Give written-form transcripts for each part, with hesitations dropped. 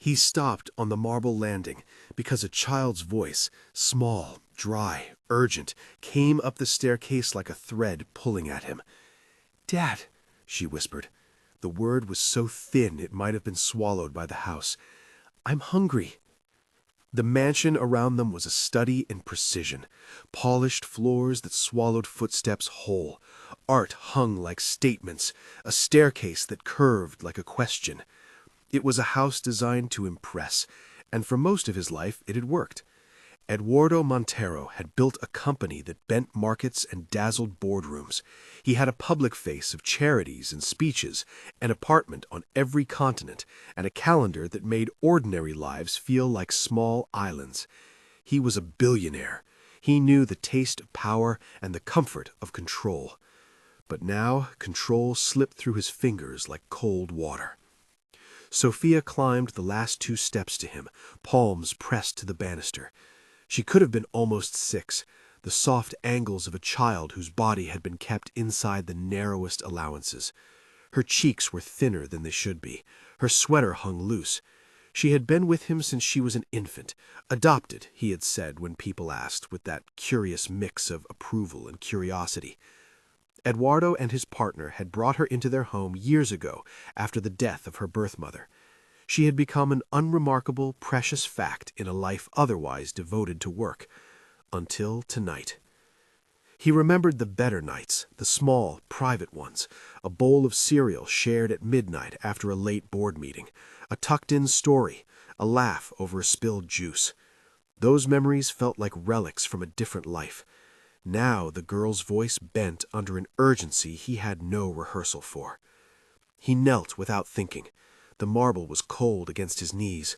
He stopped on the marble landing because a child's voice, small, dry, urgent, came up the staircase like a thread pulling at him. "Dad," she whispered. The word was so thin it might have been swallowed by the house. "I'm hungry." The mansion around them was a study in precision. Polished floors that swallowed footsteps whole. Art hung like statements, a staircase that curved like a question. It was a house designed to impress, and for most of his life it had worked. Eduardo Monteiro had built a company that bent markets and dazzled boardrooms. He had a public face of charities and speeches, an apartment on every continent, and a calendar that made ordinary lives feel like small islands. He was a billionaire. He knew the taste of power and the comfort of control. But now control slipped through his fingers like cold water. Sofia climbed the last 2 steps to him, palms pressed to the banister. She could have been almost 6, the soft angles of a child whose body had been kept inside the narrowest allowances. Her cheeks were thinner than they should be. Her sweater hung loose. She had been with him since she was an infant. Adopted, he had said when people asked, with that curious mix of approval and curiosity. Eduardo and his partner had brought her into their home years ago after the death of her birth mother. She had become an unremarkable, precious fact in a life otherwise devoted to work. Until tonight. He remembered the better nights, the small, private ones, a bowl of cereal shared at midnight after a late board meeting, a tucked-in story, a laugh over a spilled juice. Those memories felt like relics from a different life. Now the girl's voice bent under an urgency he had no rehearsal for. He knelt without thinking. The marble was cold against his knees.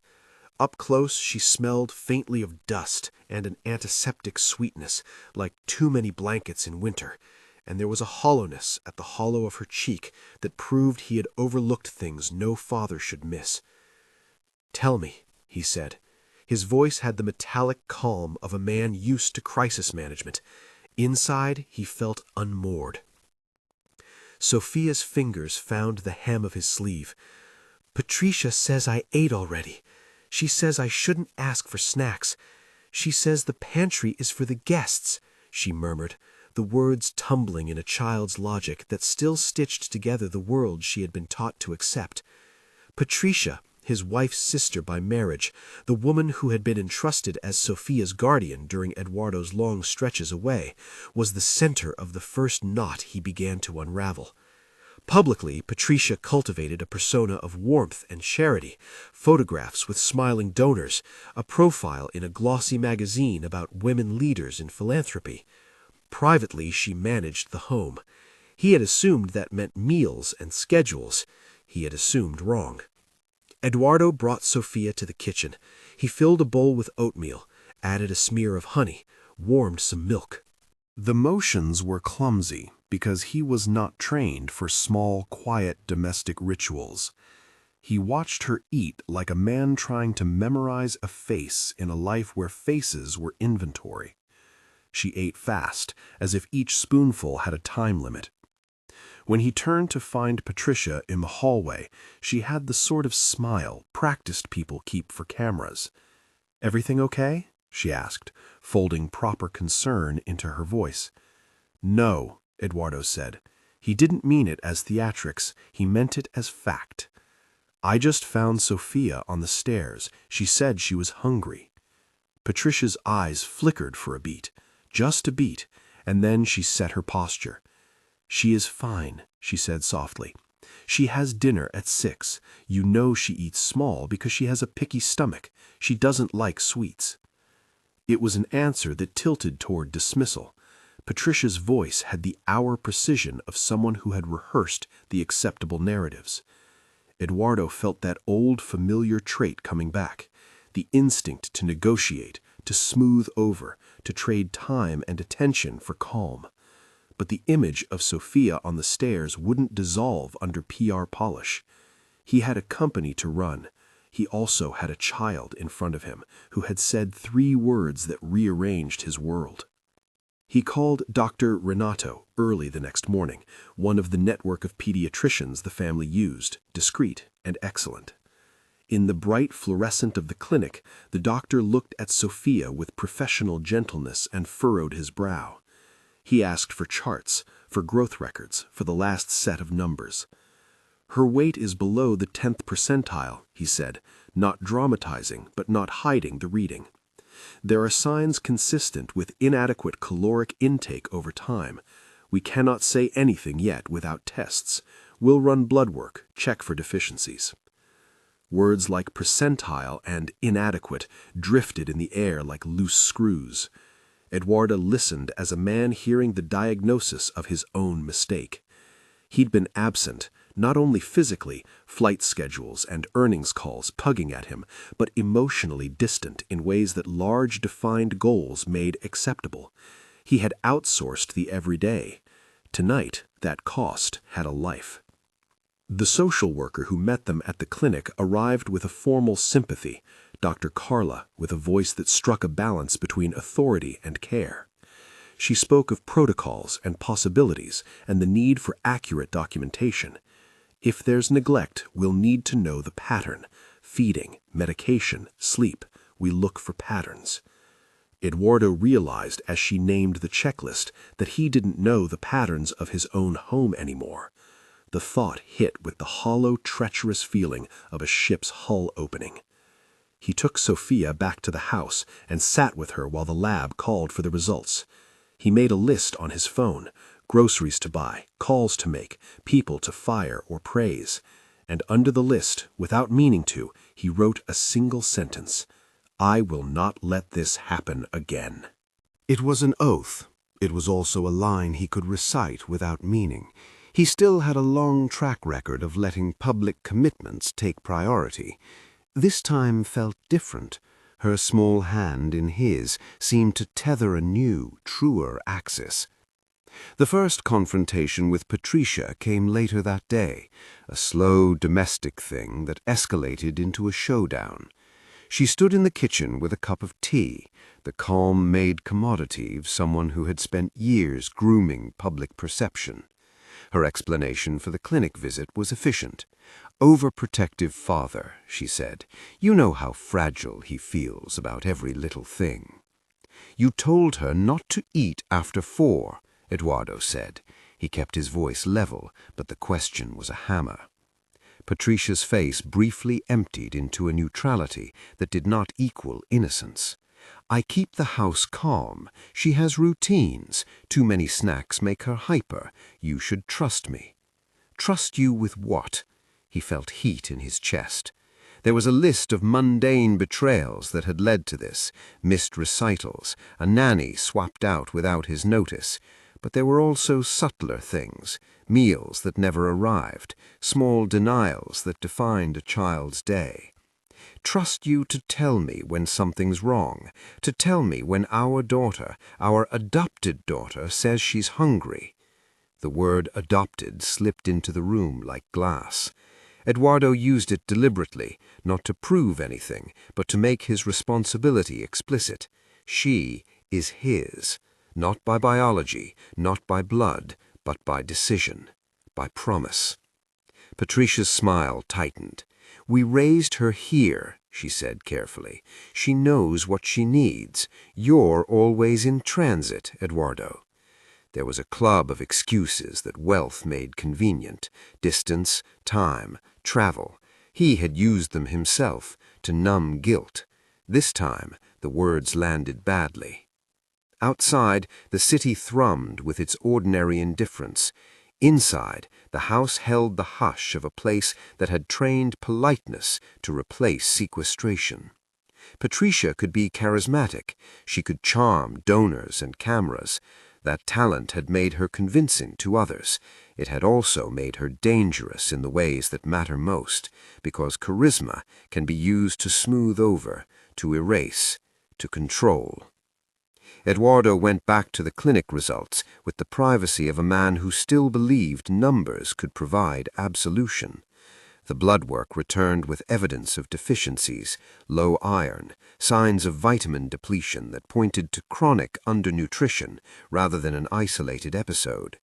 Up close she smelled faintly of dust and an antiseptic sweetness, like too many blankets in winter, and there was a hollowness at the hollow of her cheek that proved he had overlooked things no father should miss. "Tell me," he said. His voice had the metallic calm of a man used to crisis management. Inside, he felt unmoored. Sofia's fingers found the hem of his sleeve. "Patricia says I ate already. She says I shouldn't ask for snacks. She says the pantry is for the guests," she murmured, the words tumbling in a child's logic that still stitched together the world she had been taught to accept. Patricia, his wife's sister by marriage, the woman who had been entrusted as Sofia's guardian during Eduardo's long stretches away, was the center of the first knot he began to unravel. Publicly, Patricia cultivated a persona of warmth and charity, photographs with smiling donors, a profile in a glossy magazine about women leaders in philanthropy. Privately, she managed the home. He had assumed that meant meals and schedules. He had assumed wrong. Eduardo brought Sofia to the kitchen. He filled a bowl with oatmeal, added a smear of honey, warmed some milk. The motions were clumsy because he was not trained for small, quiet domestic rituals. He watched her eat like a man trying to memorize a face in a life where faces were inventory. She ate fast, as if each spoonful had a time limit. When he turned to find Patricia in the hallway, she had the sort of smile practiced people keep for cameras. "Everything okay?" she asked, folding proper concern into her voice. "No," Eduardo said. He didn't mean it as theatrics, he meant it as fact. "I just found Sofia on the stairs. She said she was hungry." Patricia's eyes flickered for a beat, just a beat, and then she set her posture. "She is fine," she said softly. "She has dinner at 6. You know she eats small because she has a picky stomach. She doesn't like sweets." It was an answer that tilted toward dismissal. Patricia's voice had the hour precision of someone who had rehearsed the acceptable narratives. Eduardo felt that old familiar trait coming back, the instinct to negotiate, to smooth over, to trade time and attention for calm. But the image of Sofia on the stairs wouldn't dissolve under PR polish. He had a company to run. He also had a child in front of him who had said 3 words that rearranged his world. He called Dr. Renato early the next morning, one of the network of pediatricians the family used, discreet and excellent. In the bright fluorescent of the clinic, the doctor looked at Sofia with professional gentleness and furrowed his brow. He asked for charts, for growth records, for the last set of numbers. "Her weight is below the 10th percentile," he said, not dramatizing but not hiding the reading. "There are signs consistent with inadequate caloric intake over time. We cannot say anything yet without tests. We'll run blood work, check for deficiencies." Words like percentile and inadequate drifted in the air like loose screws. Eduardo listened as a man hearing the diagnosis of his own mistake. He'd been absent, not only physically, flight schedules and earnings calls tugging at him, but emotionally distant in ways that large defined goals made acceptable. He had outsourced the everyday. Tonight, that cost had a life. The social worker who met them at the clinic arrived with a formal sympathy, Dr. Carla, with a voice that struck a balance between authority and care. She spoke of protocols and possibilities and the need for accurate documentation. "If there's neglect, we'll need to know the pattern. Feeding, medication, sleep. We look for patterns." Eduardo realized as she named the checklist that he didn't know the patterns of his own home anymore. The thought hit with the hollow, treacherous feeling of a ship's hull opening. He took Sofia back to the house and sat with her while the lab called for the results. He made a list on his phone, groceries to buy, calls to make, people to fire or praise. And under the list, without meaning to, he wrote a single sentence: "I will not let this happen again." It was an oath. It was also a line he could recite without meaning. He still had a long track record of letting public commitments take priority. This time felt different. Her small hand in his seemed to tether a new, truer axis. The first confrontation with Patricia came later that day, a slow, domestic thing that escalated into a showdown. She stood in the kitchen with a cup of tea, the calm-made commodity of someone who had spent years grooming public perception. Her explanation for the clinic visit was efficient. "Overprotective father," she said. "You know how fragile he feels about every little thing." "You told her not to eat after 4, Eduardo said. He kept his voice level, but the question was a hammer. Patricia's face briefly emptied into a neutrality that did not equal innocence. "I keep the house calm. She has routines. Too many snacks make her hyper. You should trust me." "Trust you with what?" He felt heat in his chest. There was a list of mundane betrayals that had led to this, missed recitals, a nanny swapped out without his notice. But there were also subtler things, meals that never arrived, small denials that defined a child's day. "Trust you to tell me when something's wrong, to tell me when our daughter, our adopted daughter, says she's hungry." The word adopted slipped into the room like glass. Eduardo used it deliberately, not to prove anything, but to make his responsibility explicit. She is his, not by biology, not by blood, but by decision, by promise. Patricia's smile tightened. "We raised her here," she said carefully. "She knows what she needs. You're always in transit, Eduardo." There was a club of excuses that wealth made convenient: distance, time, travel. He had used them himself to numb guilt. This time, the words landed badly. Outside, the city thrummed with its ordinary indifference. Inside, the house held the hush of a place that had trained politeness to replace sequestration. Patricia could be charismatic. She could charm donors and cameras. That talent had made her convincing to others. It had also made her dangerous in the ways that matter most, because charisma can be used to smooth over, to erase, to control. Eduardo went back to the clinic results with the privacy of a man who still believed numbers could provide absolution. The blood work returned with evidence of deficiencies, low iron, signs of vitamin depletion that pointed to chronic undernutrition rather than an isolated episode.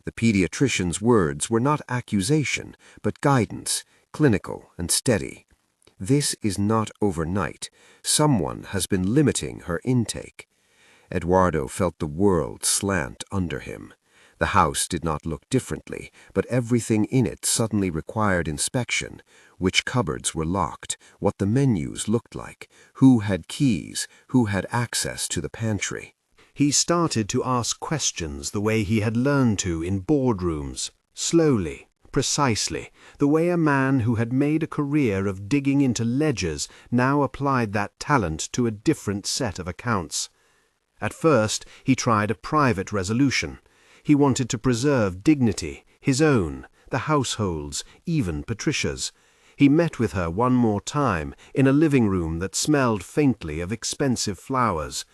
The pediatrician's words were not accusation, but guidance, clinical and steady. This is not overnight. Someone has been limiting her intake. Eduardo felt the world slant under him. The house did not look differently, but everything in it suddenly required inspection. Which cupboards were locked, what the menus looked like, who had keys, who had access to the pantry. He started to ask questions the way he had learned to in boardrooms, slowly, precisely, the way a man who had made a career of digging into ledgers now applied that talent to a different set of accounts. At first he tried a private resolution. He wanted to preserve dignity, his own, the household's, even Patricia's. He met with her one more time in a living room that smelled faintly of expensive flowers.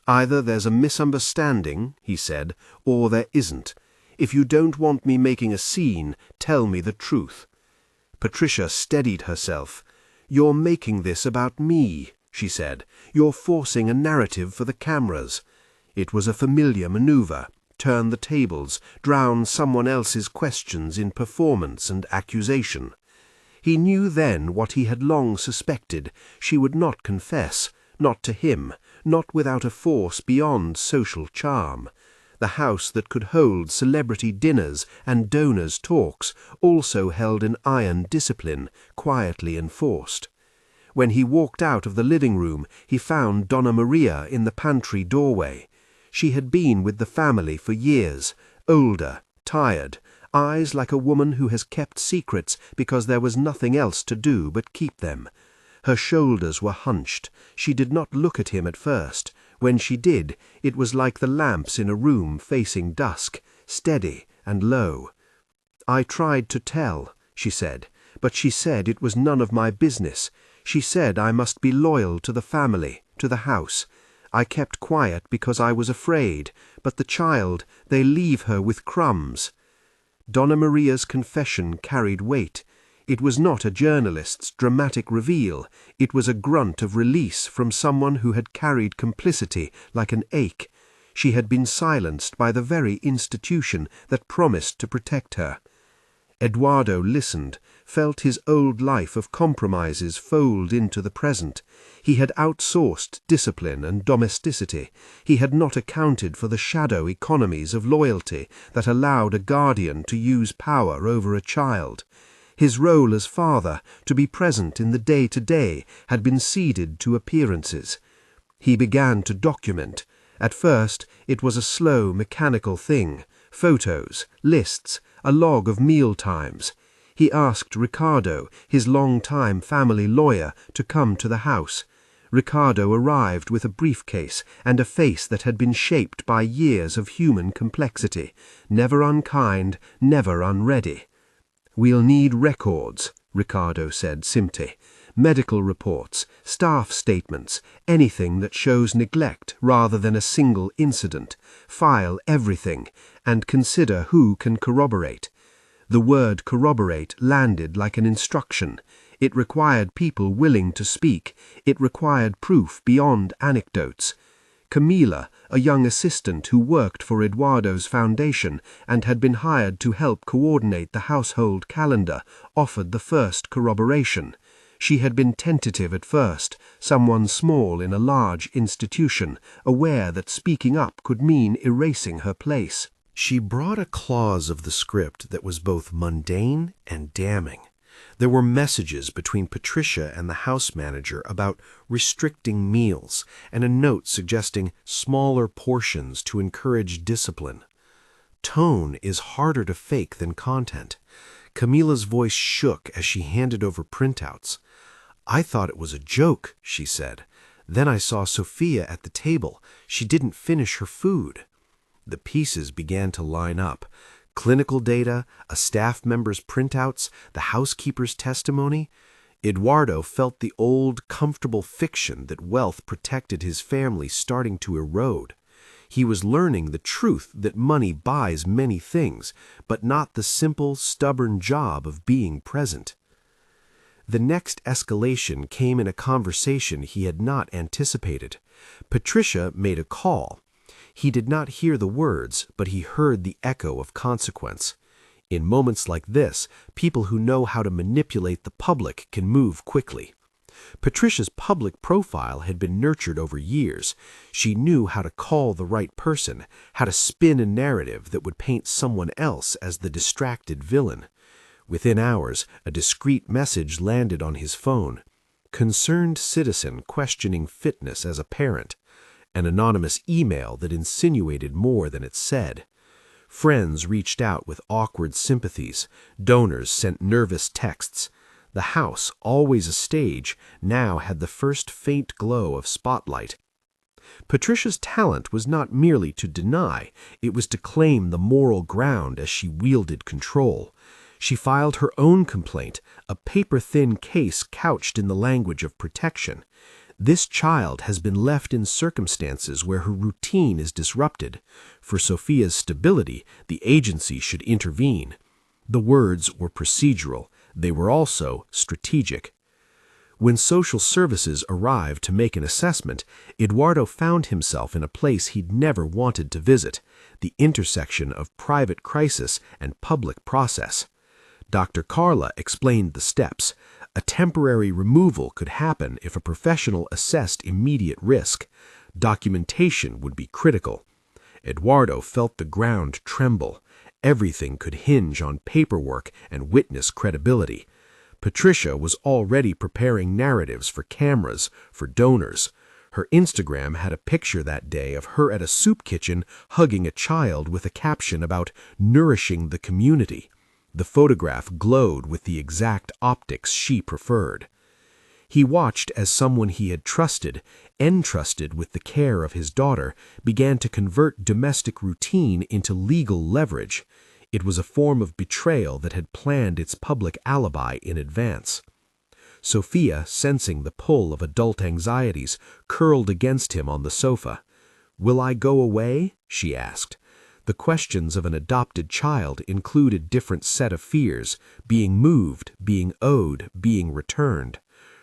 "Either there's a misunderstanding," he said, "or there isn't. If you don't want me making a scene, tell me the truth." Patricia steadied herself. "You're making this about me," she said. "You're forcing a narrative for the cameras." It was a familiar maneuver. Turn the tables, drown someone else's questions in performance and accusation. He knew then what he had long suspected. She would not confess, not to him, not without a force beyond social charm. The house that could hold celebrity dinners and donors' talks also held an iron discipline, quietly enforced. When he walked out of the living room, he found Donna Maria in the pantry doorway. She had been with the family for years, older, tired, eyes like a woman who has kept secrets because there was nothing else to do but keep them. Her shoulders were hunched. She did not look at him at first. When she did, it was like the lamps in a room facing dusk, steady and low. "I tried to tell," she said, "but she said it was none of my business. She said I must be loyal to the family, to the house. I kept quiet because I was afraid, but the child, they leave her with crumbs." Donna Maria's confession carried weight. It was not a journalist's dramatic reveal. It was a grunt of release from someone who had carried complicity like an ache. She had been silenced by the very institution that promised to protect her. Eduardo listened, felt his old life of compromises fold into the present. He had outsourced discipline and domesticity. He had not accounted for the shadow economies of loyalty that allowed a guardian to use power over a child. His role as father, to be present in the day-to-day, had been ceded to appearances. He began to document. At first, it was a slow, mechanical thing. Photos, lists, a log of meal times. He asked Ricardo, his long-time family lawyer, to come to the house. Ricardo arrived with a briefcase and a face that had been shaped by years of human complexity, never unkind, never unready. "We'll need records," Ricardo said simply. "Medical reports, staff statements, anything that shows neglect rather than a single incident. File everything, and consider who can corroborate." The word corroborate landed like an instruction. It required people willing to speak. It required proof beyond anecdotes. Camila, a young assistant who worked for Eduardo's foundation and had been hired to help coordinate the household calendar, offered the first corroboration. She had been tentative at first, someone small in a large institution, aware that speaking up could mean erasing her place. She brought a clause of the script that was both mundane and damning. There were messages between Patricia and the house manager about restricting meals, and a note suggesting smaller portions to encourage discipline. Tone is harder to fake than content. Camila's voice shook as she handed over printouts. "I thought it was a joke," she said. "Then I saw Sofia at the table. She didn't finish her food." The pieces began to line up. Clinical data, a staff member's printouts, the housekeeper's testimony. Eduardo felt the old, comfortable fiction that wealth protected his family starting to erode. He was learning the truth that money buys many things, but not the simple, stubborn job of being present. The next escalation came in a conversation he had not anticipated. Patricia made a call. He did not hear the words, but he heard the echo of consequence. In moments like this, people who know how to manipulate the public can move quickly. Patricia's public profile had been nurtured over years. She knew how to call the right person, how to spin a narrative that would paint someone else as the distracted villain. Within hours, a discreet message landed on his phone. Concerned citizen questioning fitness as a parent. An anonymous email that insinuated more than it said. Friends reached out with awkward sympathies. Donors sent nervous texts. The house, always a stage, now had the first faint glow of spotlight. Patricia's talent was not merely to deny, it was to claim the moral ground as she wielded control. She filed her own complaint, a paper-thin case couched in the language of protection. This child has been left in circumstances where her routine is disrupted. For Sofia's stability, the agency should intervene. The words were procedural. They were also strategic. When social services arrived to make an assessment, Eduardo found himself in a place he'd never wanted to visit, the intersection of private crisis and public process. Dr. Carla explained the steps. A temporary removal could happen if a professional assessed immediate risk. Documentation would be critical. Eduardo felt the ground tremble. Everything could hinge on paperwork and witness credibility. Patricia was already preparing narratives for cameras, for donors. Her Instagram had a picture that day of her at a soup kitchen hugging a child with a caption about nourishing the community. The photograph glowed with the exact optics she preferred. He watched as someone he had trusted, entrusted with the care of his daughter, began to convert domestic routine into legal leverage. It was a form of betrayal that had planned its public alibi in advance. Sofia, sensing the pull of adult anxieties, curled against him on the sofa. "Will I go away?" she asked. The questions of an adopted child include a different set of fears, being moved, being owed, being returned.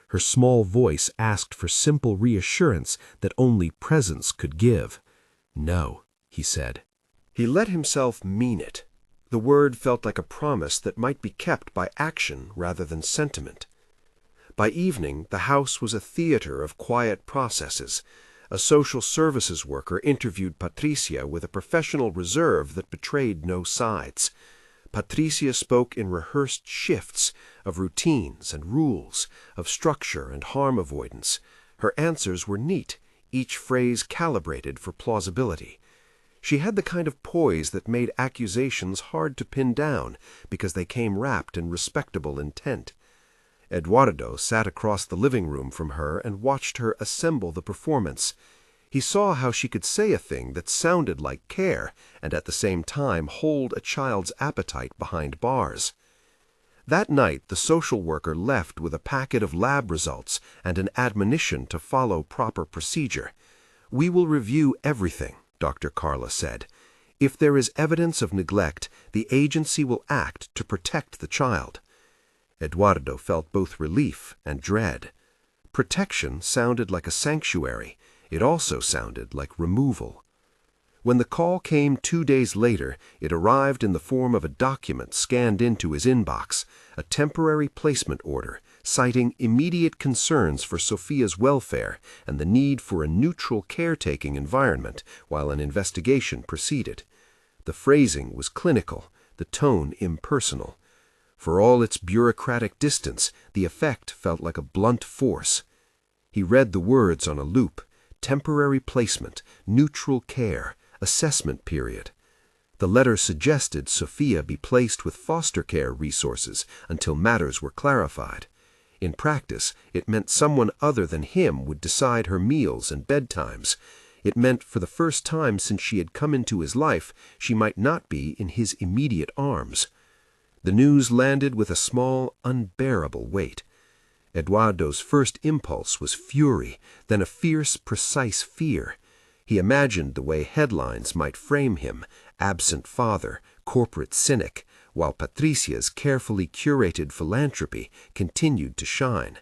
Her small voice asked for simple reassurance that only presence could give. "No," he said. He let himself mean it. The word felt like a promise that might be kept by action rather than sentiment. By evening, the house was a theater of quiet processes. A social services worker interviewed Patricia with a professional reserve that betrayed no sides. Patricia spoke in rehearsed shifts of routines and rules, of structure and harm avoidance. Her answers were neat, each phrase calibrated for plausibility. She had the kind of poise that made accusations hard to pin down because they came wrapped in respectable intent. Eduardo sat across the living room from her and watched her assemble the performance. He saw how she could say a thing that sounded like care and at the same time hold a child's appetite behind bars. That night, the social worker left with a packet of lab results and an admonition to follow proper procedure. "We will review everything," Dr. Carla said. "If there is evidence of neglect, the agency will act to protect the child." Eduardo felt both relief and dread. Protection sounded like a sanctuary. It also sounded like removal. When the call came 2 days later, it arrived in the form of a document scanned into his inbox, a temporary placement order, citing immediate concerns for Sofia's welfare and the need for a neutral caretaking environment while an investigation proceeded. The phrasing was clinical, the tone impersonal. For all its bureaucratic distance, the effect felt like a blunt force. He read the words on a loop: temporary placement, neutral care, assessment period. The letter suggested Sofia be placed with foster care resources until matters were clarified. In practice, it meant someone other than him would decide her meals and bedtimes. It meant for the first time since she had come into his life, she might not be in his immediate arms. The news landed with a small, unbearable weight. Eduardo's first impulse was fury, then a fierce, precise fear. He imagined the way headlines might frame him: absent father, corporate cynic, while Patricia's carefully curated philanthropy continued to shine.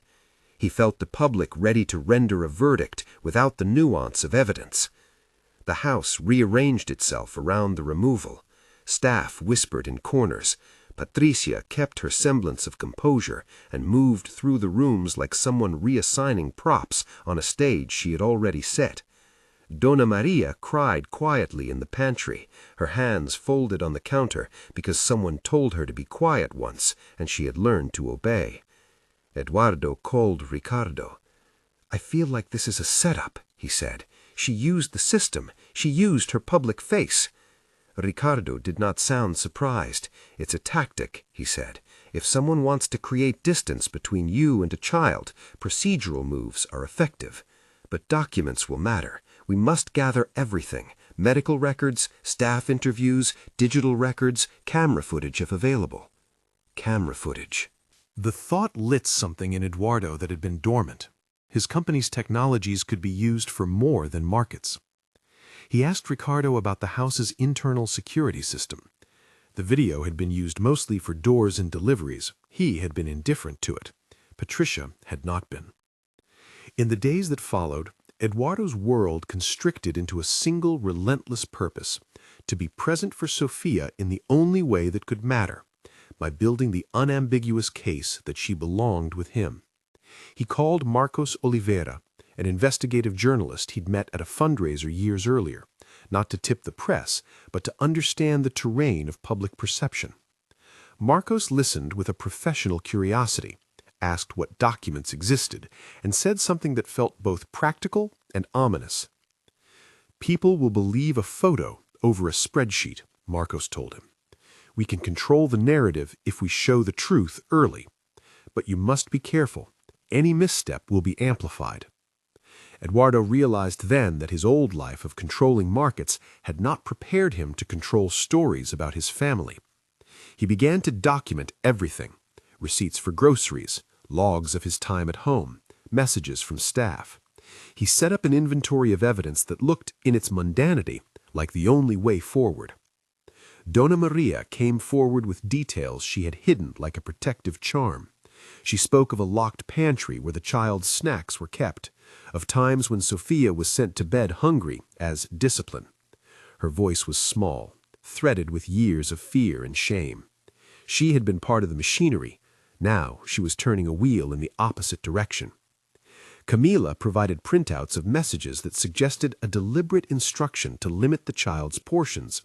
He felt the public ready to render a verdict without the nuance of evidence. The house rearranged itself around the removal. Staff whispered in corners. Patricia kept her semblance of composure and moved through the rooms like someone reassigning props on a stage she had already set. Donna Maria cried quietly in the pantry, her hands folded on the counter because someone told her to be quiet once and she had learned to obey. Eduardo called Ricardo. "I feel like this is a setup," he said. "She used the system. She used her public face." Ricardo did not sound surprised. "It's a tactic," he said. "If someone wants to create distance between you and a child, procedural moves are effective. But documents will matter. We must gather everything: medical records, staff interviews, digital records, camera footage if available." Camera footage. The thought lit something in Eduardo that had been dormant. His company's technologies could be used for more than markets. He asked Ricardo about the house's internal security system. The video had been used mostly for doors and deliveries. He had been indifferent to it. Patricia had not been. In the days that followed, Eduardo's world constricted into a single relentless purpose: to be present for Sofia in the only way that could matter, by building the unambiguous case that she belonged with him. He called Marcos Oliveira, an investigative journalist he'd met at a fundraiser years earlier, not to tip the press, but to understand the terrain of public perception. Marcos listened with a professional curiosity, asked what documents existed, and said something that felt both practical and ominous. "People will believe a photo over a spreadsheet," Marcos told him. "We can control the narrative if we show the truth early. But you must be careful. Any misstep will be amplified." Eduardo realized then that his old life of controlling markets had not prepared him to control stories about his family. He began to document everything: receipts for groceries, logs of his time at home, messages from staff. He set up an inventory of evidence that looked, in its mundanity, like the only way forward. Donna Maria came forward with details she had hidden like a protective charm. She spoke of a locked pantry where the child's snacks were kept, of times when Sofia was sent to bed hungry as discipline. Her voice was small, threaded with years of fear and shame. She had been part of the machinery. Now she was turning a wheel in the opposite direction. Camila provided printouts of messages that suggested a deliberate instruction to limit the child's portions.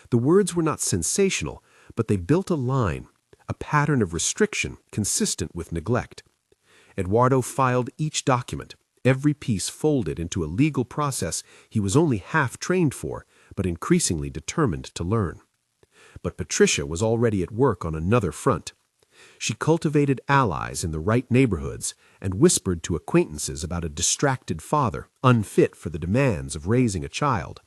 The words were not sensational, but they built a line, a pattern of restriction consistent with neglect. Eduardo filed each document, every piece folded into a legal process he was only half trained for, but increasingly determined to learn. But Patricia was already at work on another front. She cultivated allies in the right neighborhoods and whispered to acquaintances about a distracted father, unfit for the demands of raising a child.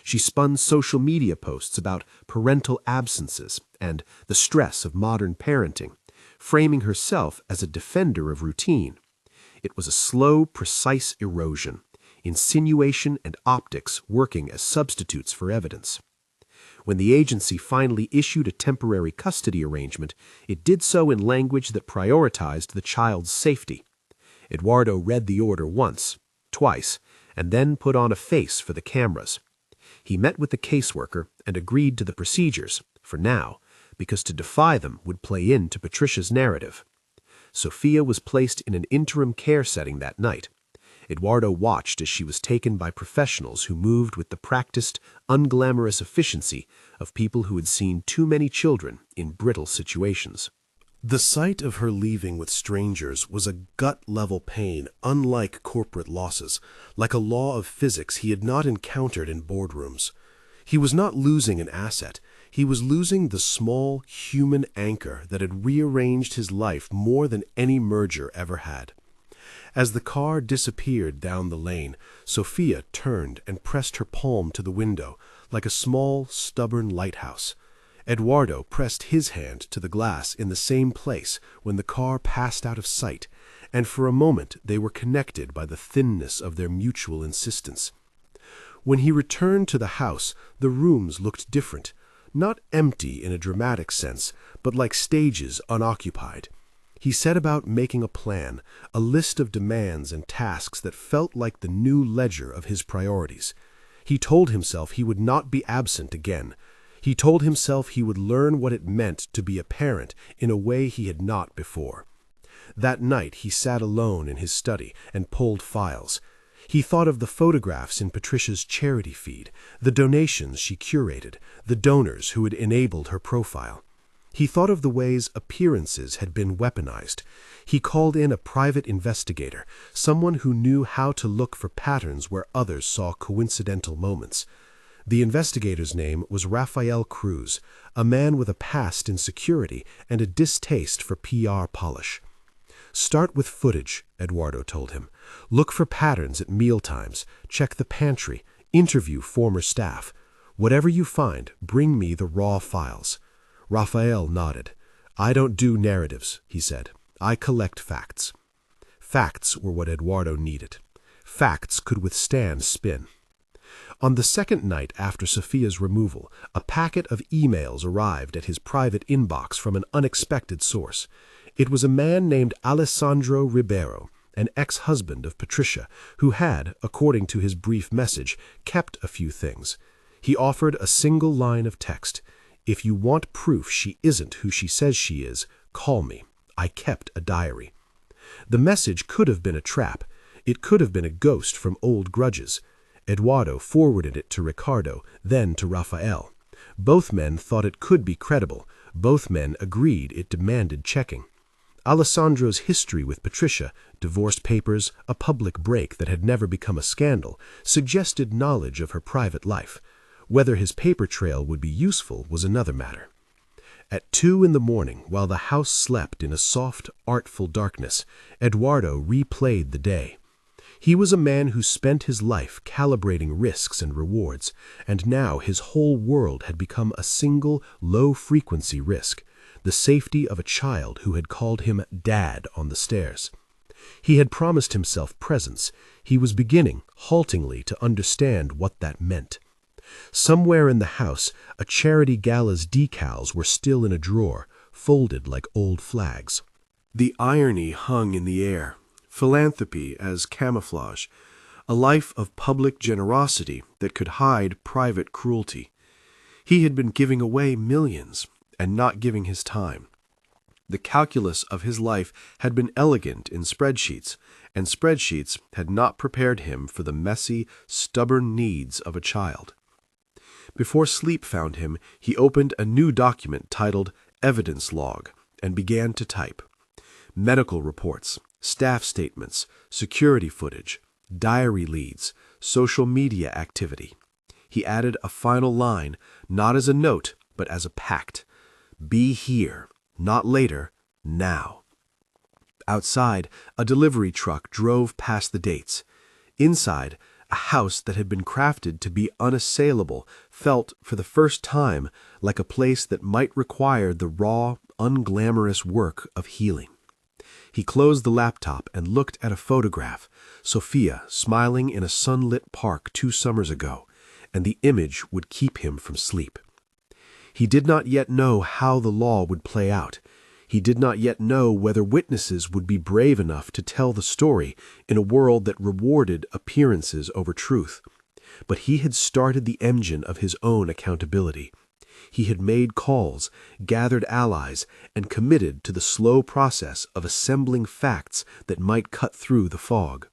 She spun social media posts about parental absences and the stress of modern parenting, framing herself as a defender of routine. It was a slow, precise erosion, insinuation and optics working as substitutes for evidence. When the agency finally issued a temporary custody arrangement, it did so in language that prioritized the child's safety. Eduardo read the order once, twice, and then put on a face for the cameras. He met with the caseworker and agreed to the procedures, for now, because to defy them would play into Patricia's narrative. Sofia was placed in an interim care setting that night. Eduardo watched as she was taken by professionals who moved with the practiced, unglamorous efficiency of people who had seen too many children in brittle situations. The sight of her leaving with strangers was a gut-level pain unlike corporate losses, like a law of physics he had not encountered in boardrooms. He was not losing an asset. He was losing the small, human anchor that had rearranged his life more than any merger ever had. As the car disappeared down the lane, Sofia turned and pressed her palm to the window, like a small, stubborn lighthouse. Eduardo pressed his hand to the glass in the same place when the car passed out of sight, and for a moment they were connected by the thinness of their mutual insistence. When he returned to the house, the rooms looked different, not empty in a dramatic sense, but like stages unoccupied. He set about making a plan, a list of demands and tasks that felt like the new ledger of his priorities. He told himself he would not be absent again. He told himself he would learn what it meant to be a parent in a way he had not before. That night he sat alone in his study and pulled files. He thought of the photographs in Patricia's charity feed, the donations she curated, the donors who had enabled her profile. He thought of the ways appearances had been weaponized. He called in a private investigator, someone who knew how to look for patterns where others saw coincidental moments. The investigator's name was Rafael Cruz, a man with a past in security and a distaste for PR polish. "Start with footage," Eduardo told him. "Look for patterns at mealtimes, check the pantry, interview former staff. Whatever you find, bring me the raw files." Rafael nodded. "I don't do narratives," he said. "I collect facts." Facts were what Eduardo needed. Facts could withstand spin. On the second night after Sofia's removal, a packet of emails arrived at his private inbox from an unexpected source. It was a man named Alessandro Ribeiro, an ex-husband of Patricia, who had, according to his brief message, kept a few things. He offered a single line of text: "If you want proof she isn't who she says she is, call me. I kept a diary." The message could have been a trap. It could have been a ghost from old grudges. Eduardo forwarded it to Ricardo, then to Rafael. Both men thought it could be credible. Both men agreed it demanded checking. Alessandro's history with Patricia, divorce papers, a public break that had never become a scandal, suggested knowledge of her private life. Whether his paper trail would be useful was another matter. At 2 in the morning, while the house slept in a soft, artful darkness, Eduardo replayed the day. He was a man who spent his life calibrating risks and rewards, and now his whole world had become a single, low-frequency risk: the safety of a child who had called him Dad on the stairs. He had promised himself presence. He was beginning, haltingly, to understand what that meant. Somewhere in the house, a charity gala's decals were still in a drawer, folded like old flags. The irony hung in the air. Philanthropy as camouflage, a life of public generosity that could hide private cruelty. He had been giving away millions and not giving his time. The calculus of his life had been elegant in spreadsheets, and spreadsheets had not prepared him for the messy, stubborn needs of a child. Before sleep found him, he opened a new document titled Evidence Log and began to type. Medical reports, staff statements, security footage, diary leads, social media activity. He added a final line, not as a note, but as a pact. Be here, not later, now. Outside, a delivery truck drove past the dates. Inside, a house that had been crafted to be unassailable felt, for the first time, like a place that might require the raw, unglamorous work of healing. He closed the laptop and looked at a photograph, Sofia smiling in a sunlit park 2 summers ago, and the image would keep him from sleep. He did not yet know how the law would play out. He did not yet know whether witnesses would be brave enough to tell the story in a world that rewarded appearances over truth. But he had started the engine of his own accountability. He had made calls, gathered allies, and committed to the slow process of assembling facts that might cut through the fog.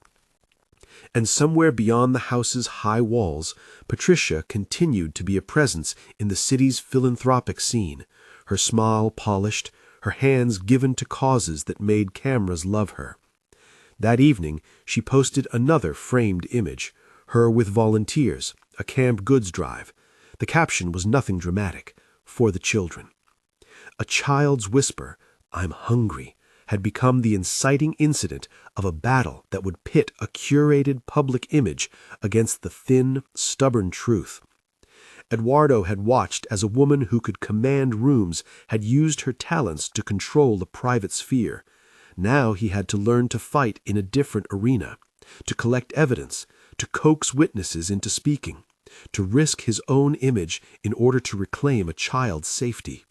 And somewhere beyond the house's high walls, Patricia continued to be a presence in the city's philanthropic scene, her smile polished, her hands given to causes that made cameras love her. That evening, she posted another framed image, her with volunteers, a canned goods drive. The caption was nothing dramatic, for the children. A child's whisper, "I'm hungry," had become the inciting incident of a battle that would pit a curated public image against the thin, stubborn truth. Eduardo had watched as a woman who could command rooms had used her talents to control the private sphere. Now he had to learn to fight in a different arena, to collect evidence, to coax witnesses into speaking, to risk his own image in order to reclaim a child's safety.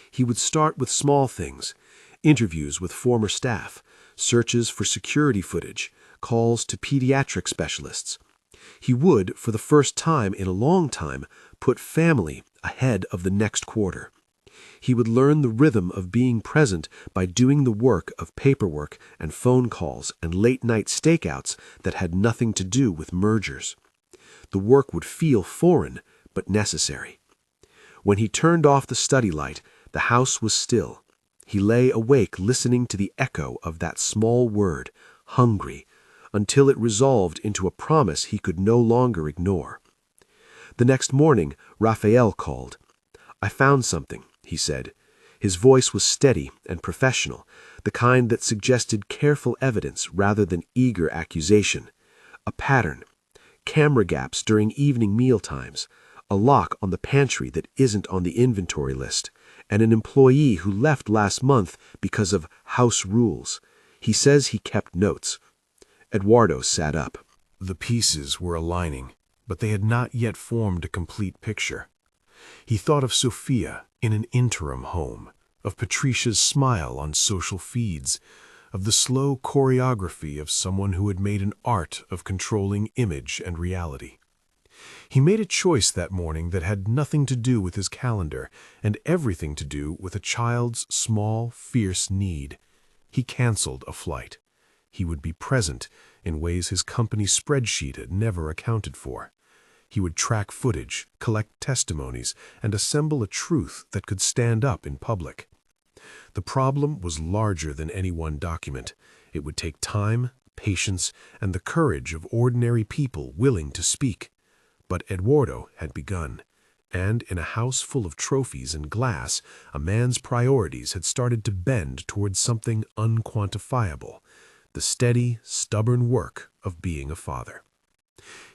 He would start with small things: interviews with former staff, searches for security footage, calls to pediatric specialists. He would, for the first time in a long time, put family ahead of the next quarter. He would learn the rhythm of being present by doing the work of paperwork and phone calls and late-night stakeouts that had nothing to do with mergers. The work would feel foreign, but necessary. When he turned off the study light, the house was still. He lay awake listening to the echo of that small word, hungry, until it resolved into a promise he could no longer ignore. The next morning, Raphael called. "I found something," he said. His voice was steady and professional, the kind that suggested careful evidence rather than eager accusation. A pattern. Camera gaps during evening meal times, a lock on the pantry that isn't on the inventory list, and an employee who left last month because of house rules. He says he kept notes. Eduardo sat up. The pieces were aligning, but they had not yet formed a complete picture. He thought of Sofia in an interim home, of Patricia's smile on social feeds, of the slow choreography of someone who had made an art of controlling image and reality. He made a choice that morning that had nothing to do with his calendar and everything to do with a child's small, fierce need. He canceled a flight. He would be present in ways his company's spreadsheet had never accounted for. He would track footage, collect testimonies, and assemble a truth that could stand up in public. The problem was larger than any one document. It would take time, patience, and the courage of ordinary people willing to speak. But Eduardo had begun, and in a house full of trophies and glass, a man's priorities had started to bend towards something unquantifiable, the steady, stubborn work of being a father.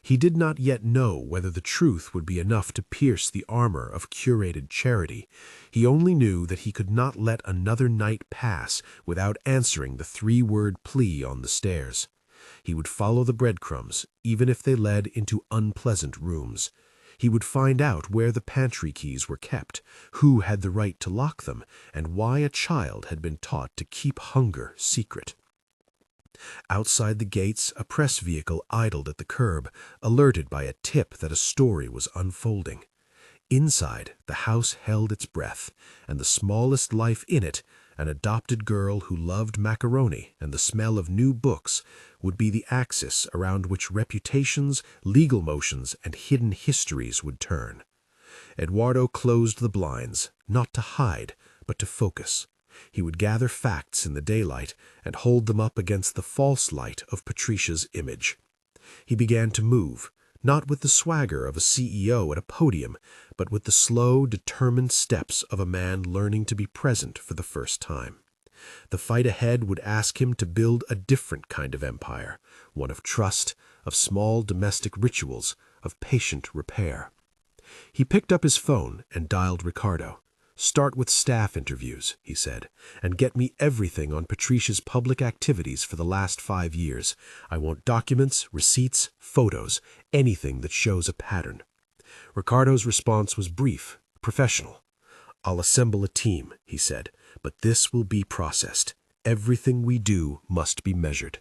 He did not yet know whether the truth would be enough to pierce the armor of curated charity. He only knew that he could not let another night pass without answering the three-word plea on the stairs. He would follow the breadcrumbs, even if they led into unpleasant rooms. He would find out where the pantry keys were kept, who had the right to lock them, and why a child had been taught to keep hunger secret. Outside the gates, a press vehicle idled at the curb, alerted by a tip that a story was unfolding. Inside, the house held its breath, and the smallest life in it, an adopted girl who loved macaroni and the smell of new books, would be the axis around which reputations, legal motions, and hidden histories would turn. Eduardo closed the blinds, not to hide, but to focus. He would gather facts in the daylight and hold them up against the false light of Patricia's image. He began to move, not with the swagger of a CEO at a podium, but with the slow, determined steps of a man learning to be present for the first time. The fight ahead would ask him to build a different kind of empire, one of trust, of small domestic rituals, of patient repair. He picked up his phone and dialed Ricardo. "Start with staff interviews," he said, "and get me everything on Patricia's public activities for the last 5 years. I want documents, receipts, photos, anything that shows a pattern." Ricardo's response was brief, professional. "I'll assemble a team," he said, "but this will be processed. Everything we do must be measured."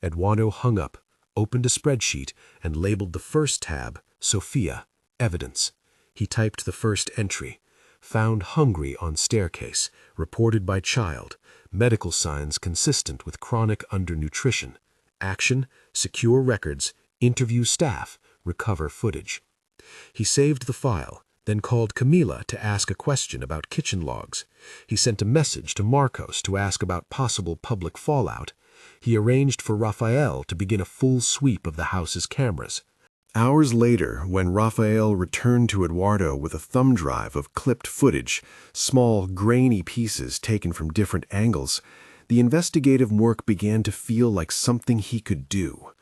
Eduardo hung up, opened a spreadsheet, and labeled the first tab, Sofia, Evidence. He typed the first entry. Found hungry on staircase, reported by child, medical signs consistent with chronic undernutrition. Action, secure records, interview staff, recover footage. He saved the file, then called Camila to ask a question about kitchen logs. He sent a message to Marcos to ask about possible public fallout. He arranged for Raphael to begin a full sweep of the house's cameras. Hours later, when Raphael returned to Eduardo with a thumb drive of clipped footage, small, grainy pieces taken from different angles, the investigative work began to feel like something he could do.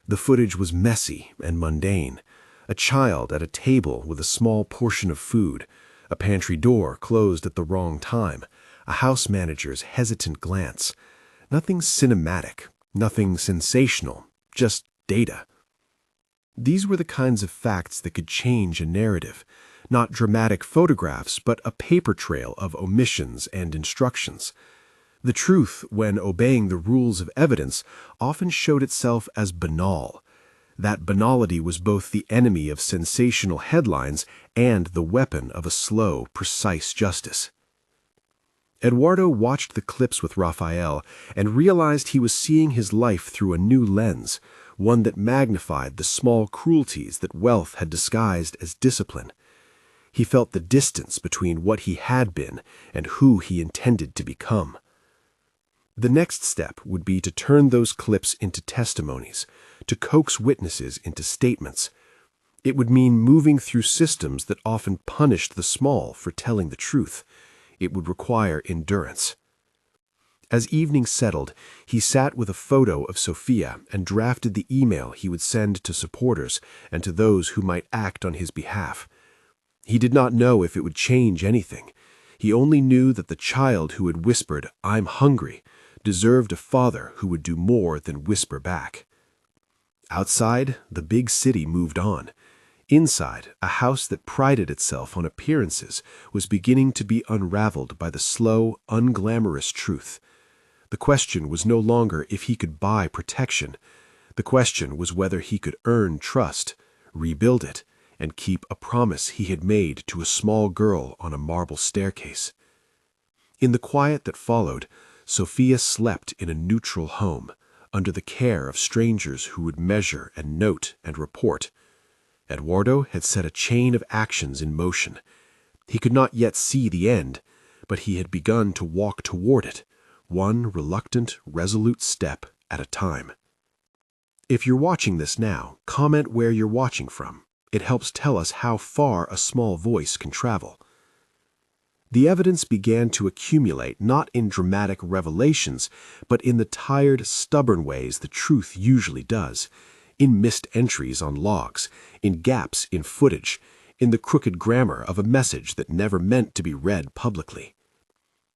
The footage was messy and mundane. A child at a table with a small portion of food, a pantry door closed at the wrong time, a house manager's hesitant glance. Nothing cinematic, nothing sensational, just data. These were the kinds of facts that could change a narrative, not dramatic photographs, but a paper trail of omissions and instructions. The truth, when obeying the rules of evidence, often showed itself as banal. That banality was both the enemy of sensational headlines and the weapon of a slow, precise justice. Eduardo watched the clips with Raphael and realized he was seeing his life through a new lens, one that magnified the small cruelties that wealth had disguised as discipline. He felt the distance between what he had been and who he intended to become. The next step would be to turn those clips into testimonies, to coax witnesses into statements. It would mean moving through systems that often punished the small for telling the truth. It would require endurance. As evening settled, he sat with a photo of Sofia and drafted the email he would send to supporters and to those who might act on his behalf. He did not know if it would change anything. He only knew that the child who had whispered, "I'm hungry," deserved a father who would do more than whisper back. Outside, the big city moved on. Inside, a house that prided itself on appearances was beginning to be unraveled by the slow, unglamorous truth. The question was no longer if he could buy protection. The question was whether he could earn trust, rebuild it, and keep a promise he had made to a small girl on a marble staircase. In the quiet that followed, Sofia slept in a neutral home, under the care of strangers who would measure and note and report. Eduardo had set a chain of actions in motion. He could not yet see the end, but he had begun to walk toward it, one reluctant, resolute step at a time. If you're watching this now, comment where you're watching from. It helps tell us how far a small voice can travel. The evidence began to accumulate not in dramatic revelations, but in the tired, stubborn ways the truth usually does, in missed entries on logs, in gaps in footage, in the crooked grammar of a message that never meant to be read publicly.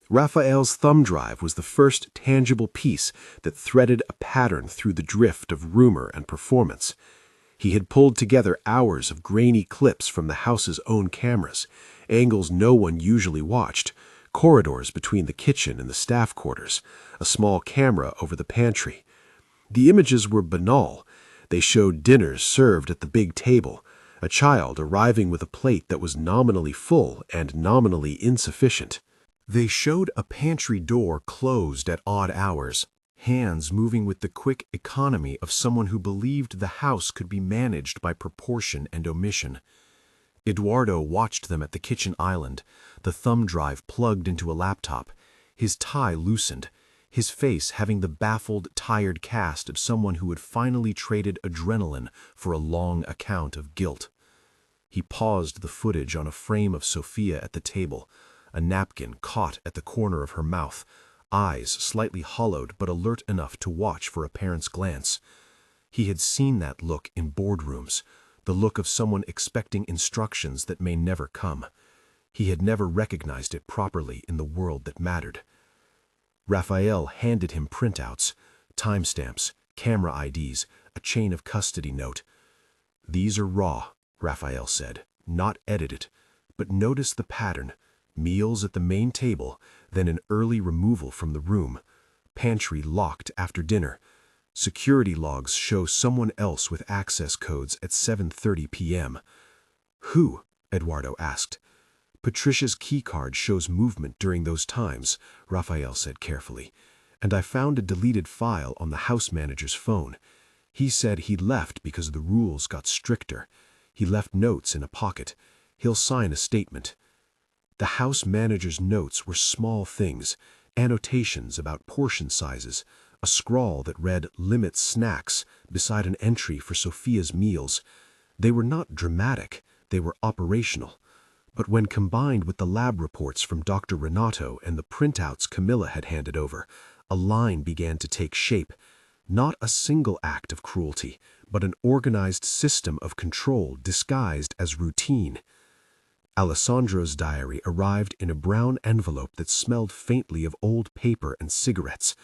Raphael's thumb drive was the first tangible piece that threaded a pattern through the drift of rumor and performance. He had pulled together hours of grainy clips from the house's own cameras, angles no one usually watched, corridors between the kitchen and the staff quarters, a small camera over the pantry. The images were banal. They showed dinners served at the big table, a child arriving with a plate that was nominally full and nominally insufficient. They showed a pantry door closed at odd hours, hands moving with the quick economy of someone who believed the house could be managed by proportion and omission. Eduardo watched them at the kitchen island, the thumb drive plugged into a laptop, his tie loosened, his face having the baffled, tired cast of someone who had finally traded adrenaline for a long account of guilt. He paused the footage on a frame of Sofia at the table, a napkin caught at the corner of her mouth, eyes slightly hollowed but alert enough to watch for a parent's glance. He had seen that look in boardrooms, the look of someone expecting instructions that may never come. He had never recognized it properly in the world that mattered. Raphael handed him printouts, timestamps, camera IDs, a chain of custody note. "These are raw," Raphael said, "not edited. But notice the pattern. Meals at the main table, then an early removal from the room. Pantry locked after dinner. Security logs show someone else with access codes at 7:30 p.m. "Who?" Eduardo asked. "Patricia's keycard shows movement during those times," Raphael said carefully. "And I found a deleted file on the house manager's phone. He said he left because the rules got stricter. He left notes in a pocket. He'll sign a statement." The house manager's notes were small things, annotations about portion sizes, a scrawl that read "Limit snacks" beside an entry for Sofia's meals. They were not dramatic, they were operational. But when combined with the lab reports from Dr. Renato and the printouts Camilla had handed over, a line began to take shape. Not a single act of cruelty, but an organized system of control disguised as routine. Alessandro's diary arrived in a brown envelope that smelled faintly of old paper and cigarettes.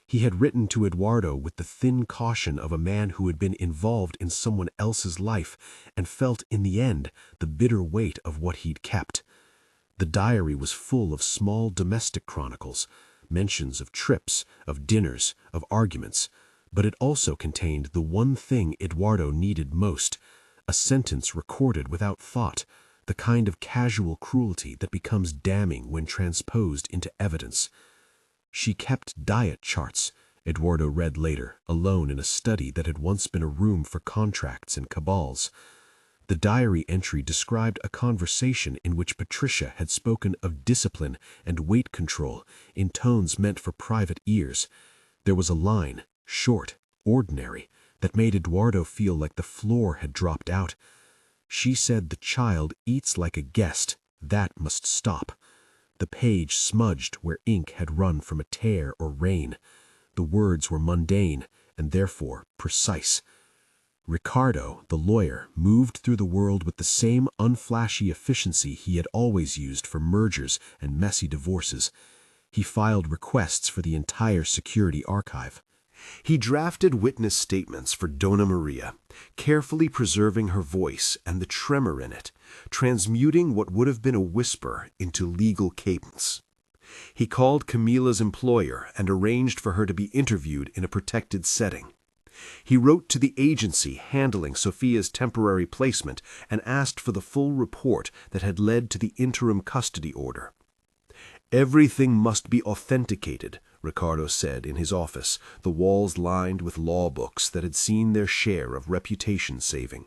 He had written to Eduardo with the thin caution of a man who had been involved in someone else's life and felt, in the end, the bitter weight of what he'd kept. The diary was full of small domestic chronicles, mentions of trips, of dinners, of arguments, But it also contained the one thing Eduardo needed most, a sentence recorded without thought, the kind of casual cruelty that becomes damning when transposed into evidence. She kept diet charts, Eduardo read later, alone in a study that had once been a room for contracts and cabals. The diary entry described a conversation in which Patricia had spoken of discipline and weight control in tones meant for private ears. There was a line, short, ordinary, that made Eduardo feel like the floor had dropped out. She said the child eats like a guest. That must stop. The page smudged where ink had run from a tear or rain. The words were mundane and therefore precise. Ricardo, the lawyer, moved through the world with the same unflashy efficiency he had always used for mergers and messy divorces. He filed requests for the entire security archive. He drafted witness statements for Dona Maria, carefully preserving her voice and the tremor in it, transmuting what would have been a whisper into legal cadence. He called Camila's employer and arranged for her to be interviewed in a protected setting. He wrote to the agency handling Sofia's temporary placement and asked for the full report that had led to the interim custody order. "Everything must be authenticated," Ricardo said in his office, the walls lined with law books that had seen their share of reputation saving.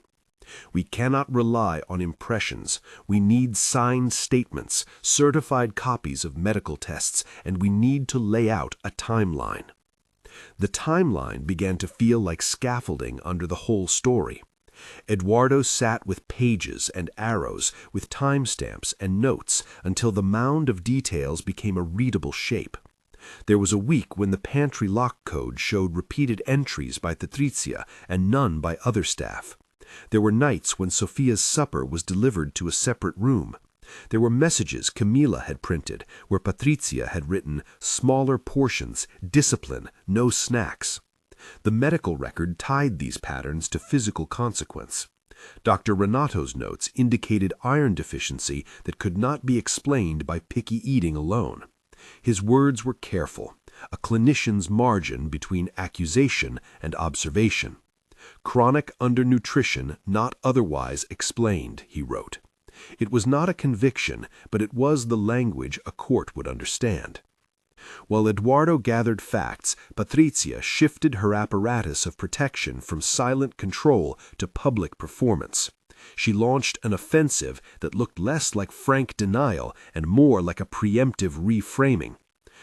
"We cannot rely on impressions. We need signed statements, certified copies of medical tests, and we need to lay out a timeline." The timeline began to feel like scaffolding under the whole story. Eduardo sat with pages and arrows, with timestamps and notes, until the mound of details became a readable shape. There was a week when the pantry lock code showed repeated entries by Patrizia and none by other staff. There were nights when Sofia's supper was delivered to a separate room. There were messages Camila had printed, where Patrizia had written, "Smaller portions, discipline, no snacks." The medical record tied these patterns to physical consequence. Dr. Renato's notes indicated iron deficiency that could not be explained by picky eating alone. His words were careful, a clinician's margin between accusation and observation. "Chronic undernutrition not otherwise explained," he wrote. It was not a conviction, but it was the language a court would understand. While Eduardo gathered facts, Patrizia shifted her apparatus of protection from silent control to public performance. She launched an offensive that looked less like frank denial and more like a preemptive reframing.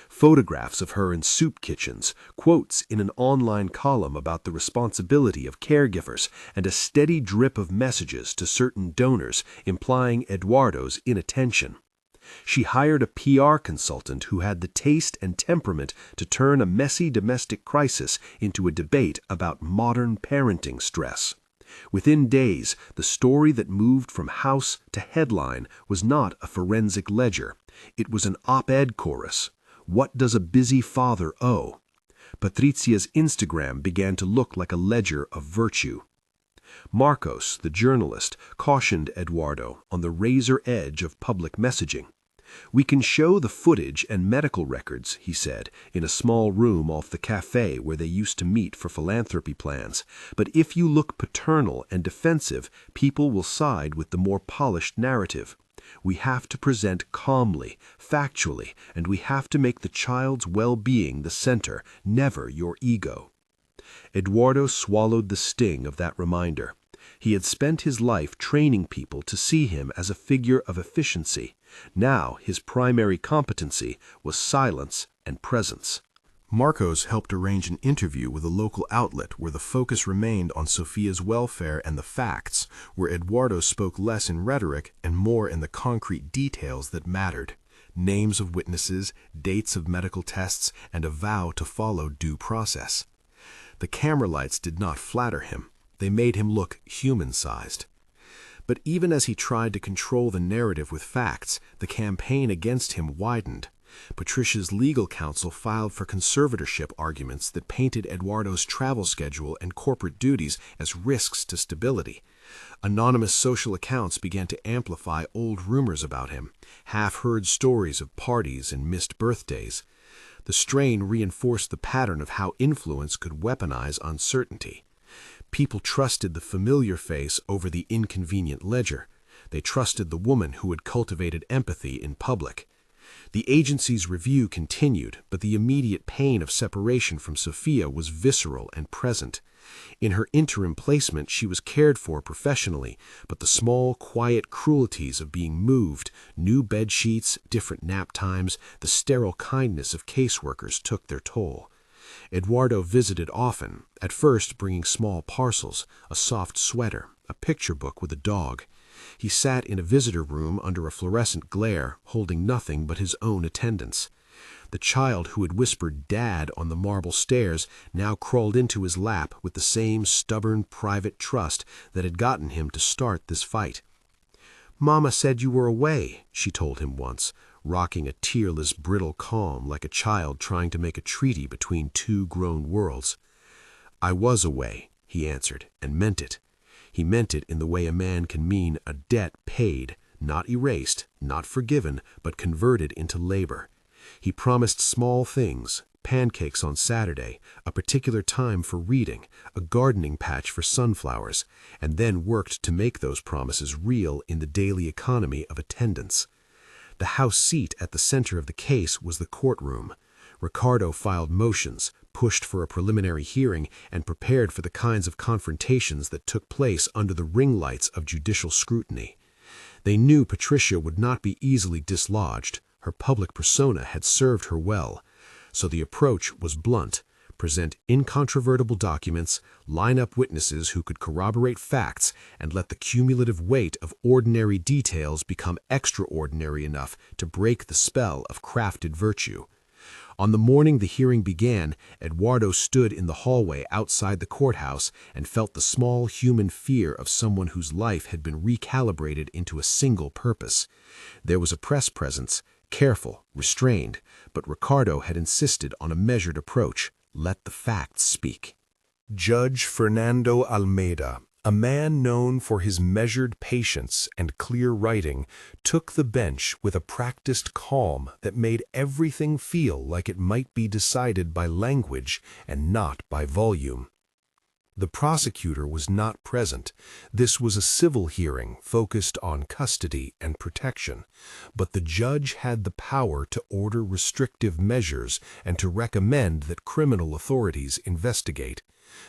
Photographs of her in soup kitchens, quotes in an online column about the responsibility of caregivers, and a steady drip of messages to certain donors implying Eduardo's inattention. She hired a PR consultant who had the taste and temperament to turn a messy domestic crisis into a debate about modern parenting stress. Within days, the story that moved from house to headline was not a forensic ledger. It was an op-ed chorus. What does a busy father owe? Patrizia's Instagram began to look like a ledger of virtue. Marcos, the journalist, cautioned Eduardo on the razor edge of public messaging. "We can show the footage and medical records," he said, in a small room off the cafe where they used to meet for philanthropy plans. "But if you look paternal and defensive, people will side with the more polished narrative. We have to present calmly, factually, and we have to make the child's well-being the center, never your ego." Eduardo swallowed the sting of that reminder. He had spent his life training people to see him as a figure of efficiency. Now his primary competency was silence and presence. Marcos helped arrange an interview with a local outlet where the focus remained on Sofia's welfare and the facts, where Eduardo spoke less in rhetoric and more in the concrete details that mattered. Names of witnesses, dates of medical tests, and a vow to follow due process. The camera lights did not flatter him. They made him look human-sized. But even as he tried to control the narrative with facts, the campaign against him widened. Patricia's legal counsel filed for conservatorship arguments that painted Eduardo's travel schedule and corporate duties as risks to stability. Anonymous social accounts began to amplify old rumors about him, half-heard stories of parties and missed birthdays. The The strain reinforced the pattern of how influence could weaponize uncertainty. People trusted the familiar face over the inconvenient ledger. They trusted the woman who had cultivated empathy in public. The agency's review continued, but the immediate pain of separation from Sofia was visceral and present. In her interim placement, she was cared for professionally, but the small, quiet cruelties of being moved, new bed sheets, different nap times, the sterile kindness of caseworkers took their toll. Eduardo visited often, at first bringing small parcels, a soft sweater, a picture book with a dog. He sat in a visitor room under a fluorescent glare, holding nothing but his own attendance. The child who had whispered "Dad" on the marble stairs now crawled into his lap with the same stubborn private trust that had gotten him to start this fight. "Mama said you were away," she told him once, rocking a tearless, brittle calm like a child trying to make a treaty between two grown worlds. "I was away," he answered, and meant it. He meant it in the way a man can mean a debt paid, not erased, not forgiven, but converted into labor. He promised small things, pancakes on Saturday, a particular time for reading, a gardening patch for sunflowers, and then worked to make those promises real in the daily economy of attendance. The house seat at the center of the case was the courtroom. Ricardo filed motions, pushed for a preliminary hearing, and prepared for the kinds of confrontations that took place under the ring lights of judicial scrutiny. They knew Patricia would not be easily dislodged. Her public persona had served her well. So the approach was blunt: present incontrovertible documents, line up witnesses who could corroborate facts, and let the cumulative weight of ordinary details become extraordinary enough to break the spell of crafted virtue. On the morning the hearing began, Eduardo stood in the hallway outside the courthouse and felt the small human fear of someone whose life had been recalibrated into a single purpose. There was a press presence, careful, restrained, but Ricardo had insisted on a measured approach. Let the facts speak. Judge Fernando Almeida, a man known for his measured patience and clear writing, took the bench with a practiced calm that made everything feel like it might be decided by language and not by volume. The prosecutor was not present. This was a civil hearing focused on custody and protection, but the judge had the power to order restrictive measures and to recommend that criminal authorities investigate.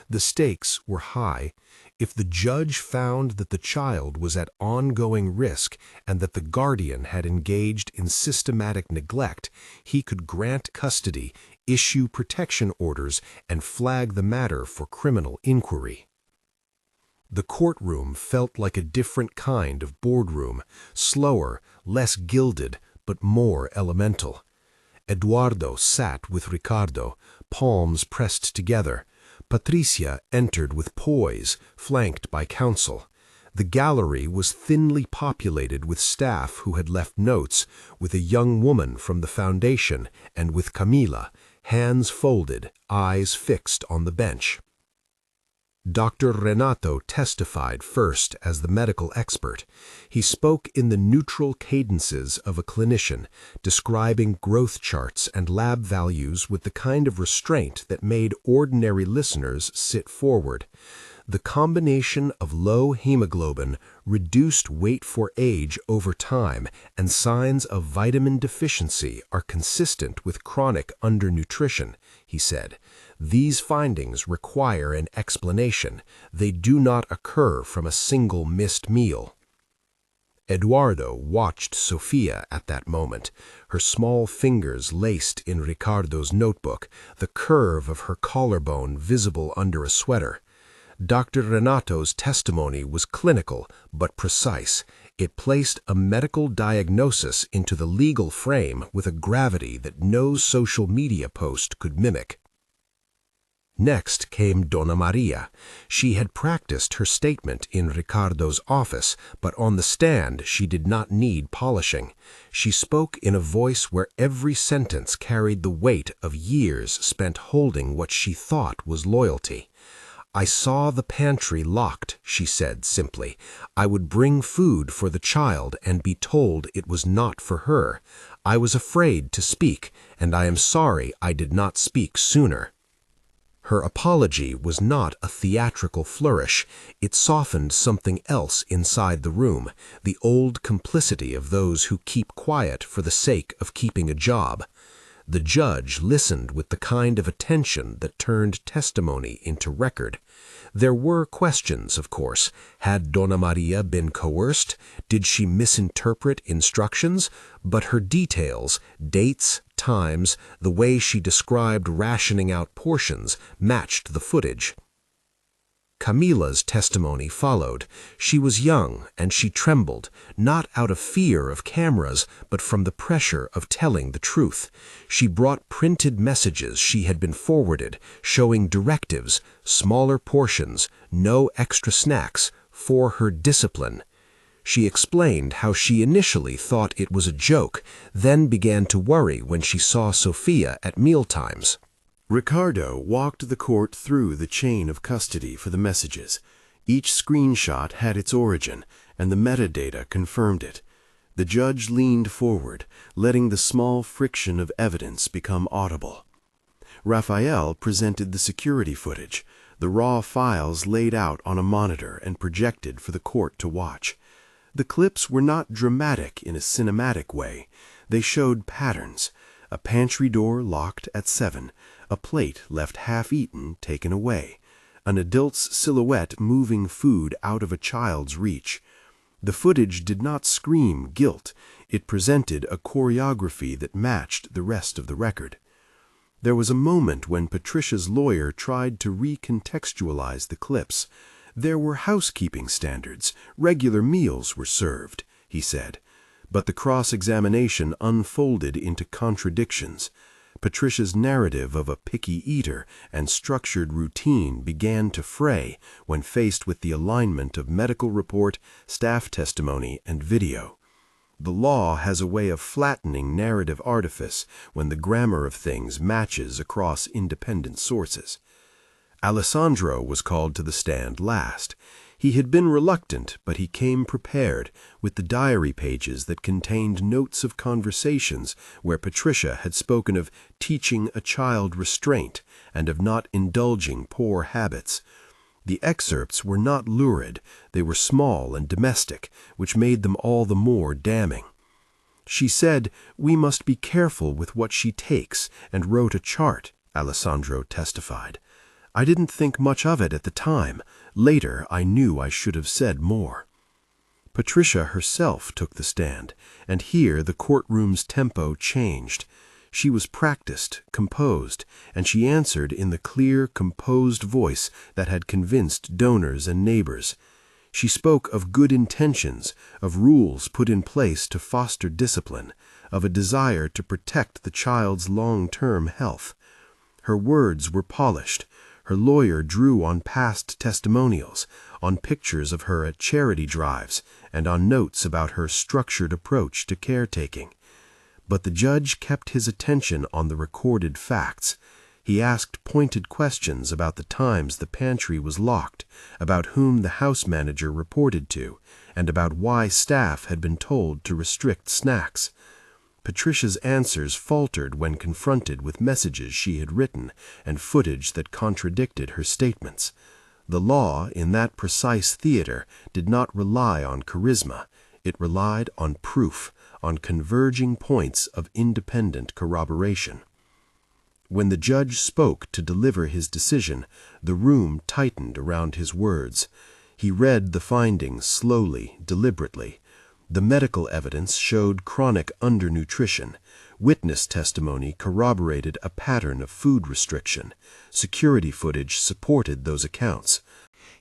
The stakes were high. If the judge found that the child was at ongoing risk and that the guardian had engaged in systematic neglect, he could grant custody, issue protection orders, and flag the matter for criminal inquiry. The courtroom felt like a different kind of boardroom, slower, less gilded, but more elemental. Eduardo sat with Ricardo, palms pressed together. Patricia entered with poise, flanked by counsel. The gallery was thinly populated with staff who had left notes, with a young woman from the foundation, and with Camila, hands folded, eyes fixed on the bench. Dr. Renato testified first as the medical expert. He spoke in the neutral cadences of a clinician, describing growth charts and lab values with the kind of restraint that made ordinary listeners sit forward. The combination of low hemoglobin, reduced weight for age over time, and signs of vitamin deficiency are consistent with chronic undernutrition, he said. These findings require an explanation. They do not occur from a single missed meal. Eduardo watched Sofia at that moment, her small fingers laced in Ricardo's notebook, the curve of her collarbone visible under a sweater. Dr. Renato's testimony was clinical but precise. It placed a medical diagnosis into the legal frame with a gravity that no social media post could mimic. Next came Donna Maria. She had practiced her statement in Ricardo's office, but on the stand she did not need polishing. She spoke in a voice where every sentence carried the weight of years spent holding what she thought was loyalty. "I saw the pantry locked," she said simply. "I would bring food for the child and be told it was not for her. I was afraid to speak, and I am sorry I did not speak sooner." Her apology was not a theatrical flourish. It softened something else inside the room, the old complicity of those who keep quiet for the sake of keeping a job. The judge listened with the kind of attention that turned testimony into record. There were questions, of course. Had Donna Maria been coerced? Did she misinterpret instructions? But her details, dates, times, the way she described rationing out portions, matched the footage. Camila's testimony followed. She was young, and she trembled, not out of fear of cameras, but from the pressure of telling the truth. She brought printed messages she had been forwarded, showing directives, smaller portions, no extra snacks, for her discipline. She explained how she initially thought it was a joke, then began to worry when she saw Sofia at mealtimes. Ricardo walked the court through the chain of custody for the messages. Each screenshot had its origin, and the metadata confirmed it. The judge leaned forward, letting the small friction of evidence become audible. Raphael presented the security footage, the raw files laid out on a monitor and projected for the court to watch. The clips were not dramatic in a cinematic way. They showed patterns. A pantry door locked at 7, a plate left half-eaten taken away, an adult's silhouette moving food out of a child's reach. The footage did not scream guilt. It presented a choreography that matched the rest of the record. There was a moment when Patricia's lawyer tried to recontextualize the clips. There were housekeeping standards. Regular meals were served, he said. But the cross-examination unfolded into contradictions. Patricia's narrative of a picky eater and structured routine began to fray when faced with the alignment of medical report, staff testimony, and video. The law has a way of flattening narrative artifice when the grammar of things matches across independent sources. Alessandro was called to the stand last. He had been reluctant, but he came prepared, with the diary pages that contained notes of conversations where Patricia had spoken of teaching a child restraint and of not indulging poor habits. The excerpts were not lurid, they were small and domestic, which made them all the more damning. She said, "We must be careful with what she takes," and wrote a chart, Alessandro testified. "I didn't think much of it at the time. Later, I knew I should have said more." Patricia herself took the stand, and here the courtroom's tempo changed. She was practiced, composed, and she answered in the clear, composed voice that had convinced donors and neighbors. She spoke of good intentions, of rules put in place to foster discipline, of a desire to protect the child's long-term health. Her words were polished. Her lawyer drew on past testimonials, on pictures of her at charity drives, and on notes about her structured approach to caretaking. But the judge kept his attention on the recorded facts. He asked pointed questions about the times the pantry was locked, about whom the house manager reported to, and about why staff had been told to restrict snacks. Patricia's answers faltered when confronted with messages she had written and footage that contradicted her statements. The law, in that precise theater, did not rely on charisma. It relied on proof, on converging points of independent corroboration. When the judge spoke to deliver his decision, the room tightened around his words. He read the findings slowly, deliberately. The medical evidence showed chronic undernutrition. Witness testimony corroborated a pattern of food restriction. Security footage supported those accounts.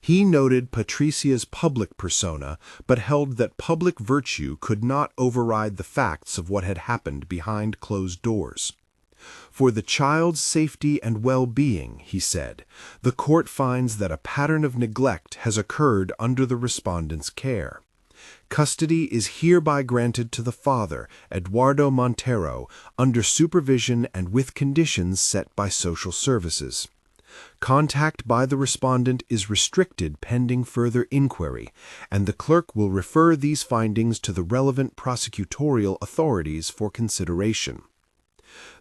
He noted Patricia's public persona, but held that public virtue could not override the facts of what had happened behind closed doors. For the child's safety and well-being, he said, the court finds that a pattern of neglect has occurred under the respondent's care. Custody is hereby granted to the father, Eduardo Monteiro, under supervision and with conditions set by social services. Contact by the respondent is restricted pending further inquiry, and the clerk will refer these findings to the relevant prosecutorial authorities for consideration.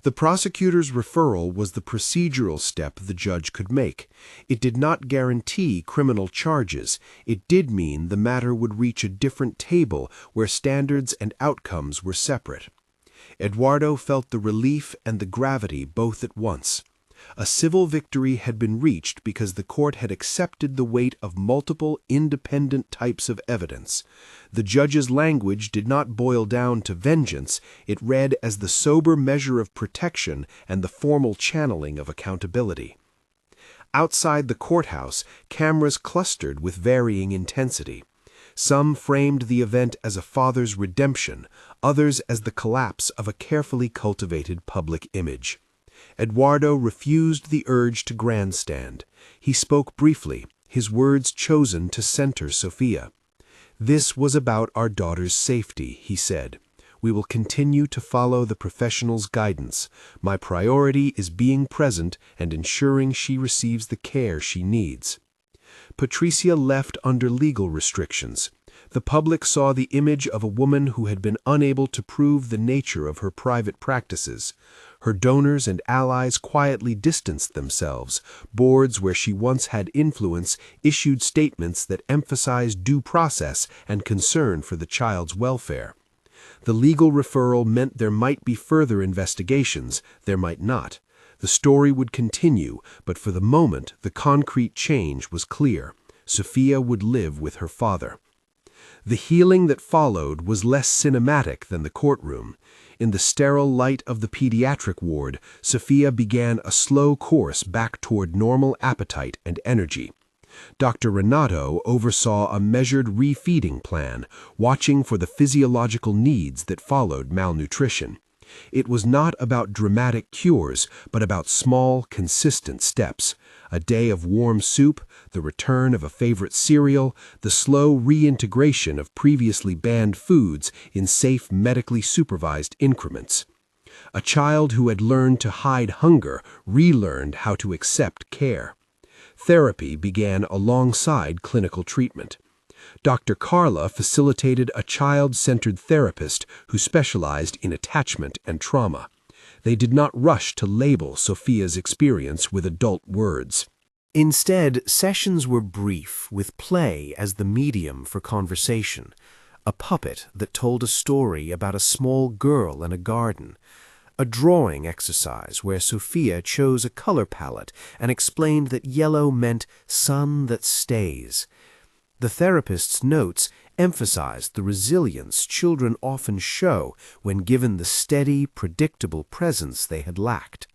The prosecutor's referral was the procedural step the judge could make. It did not guarantee criminal charges. It did mean the matter would reach a different table where standards and outcomes were separate. Eduardo felt the relief and the gravity both at once. A civil victory had been reached because the court had accepted the weight of multiple independent types of evidence. The judge's language did not boil down to vengeance. It read as the sober measure of protection and the formal channeling of accountability. Outside the courthouse, cameras clustered with varying intensity. Some framed the event as a father's redemption, others as the collapse of a carefully cultivated public image. Eduardo refused the urge to grandstand. He spoke briefly, his words chosen to center Sofia. "This was about our daughter's safety," he said. "We will continue to follow the professional's guidance. My priority is being present and ensuring she receives the care she needs." Patricia left under legal restrictions. The public saw the image of a woman who had been unable to prove the nature of her private practices. Her donors and allies quietly distanced themselves. Boards where she once had influence issued statements that emphasized due process and concern for the child's welfare. The legal referral meant there might be further investigations, there might not. The story would continue, but for the moment the concrete change was clear. Sofia would live with her father. The healing that followed was less cinematic than the courtroom. In the sterile light of the pediatric ward, Sofia began a slow course back toward normal appetite and energy. Dr. Renato oversaw a measured refeeding plan, watching for the physiological needs that followed malnutrition. It was not about dramatic cures, but about small, consistent steps. A day of warm soup, the return of a favorite cereal, the slow reintegration of previously banned foods in safe, medically supervised increments. A child who had learned to hide hunger relearned how to accept care. Therapy began alongside clinical treatment. Dr. Carla facilitated a child-centered therapist who specialized in attachment and trauma. They did not rush to label Sofia's experience with adult words. Instead, sessions were brief, with play as the medium for conversation. A puppet that told a story about a small girl in a garden. A drawing exercise where Sofia chose a color palette and explained that yellow meant sun that stays. The therapist's notes emphasized the resilience children often show when given the steady, predictable presence they had lacked.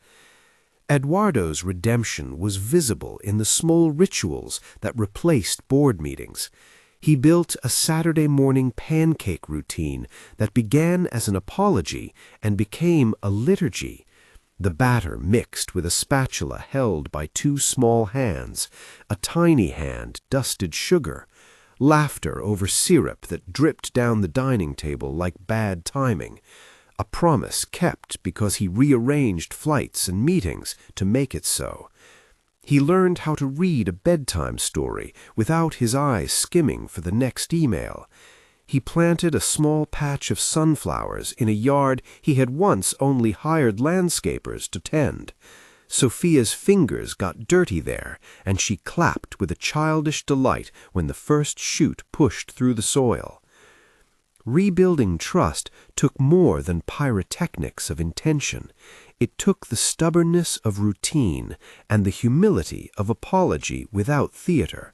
Eduardo's redemption was visible in the small rituals that replaced board meetings. He built a Saturday morning pancake routine that began as an apology and became a liturgy. The batter mixed with a spatula held by two small hands. A tiny hand dusted sugar. Laughter over syrup that dripped down the dining table like bad timing. A promise kept because he rearranged flights and meetings to make it so. He learned how to read a bedtime story without his eyes skimming for the next email. He planted a small patch of sunflowers in a yard he had once only hired landscapers to tend. Sofia's fingers got dirty there, and she clapped with a childish delight when the first shoot pushed through the soil. Rebuilding trust took more than pyrotechnics of intention. It took the stubbornness of routine and the humility of apology without theater.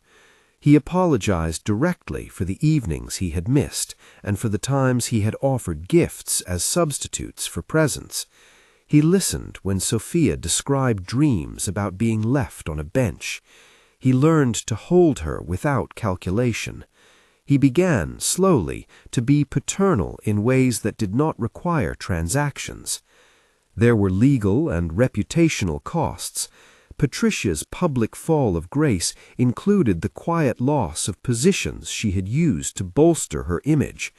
He apologized directly for the evenings he had missed and for the times he had offered gifts as substitutes for presents. He listened when Sofia described dreams about being left on a bench. He learned to hold her without calculation. He began, slowly, to be paternal in ways that did not require transactions. There were legal and reputational costs. Patricia's public fall of grace included the quiet loss of positions she had used to bolster her image.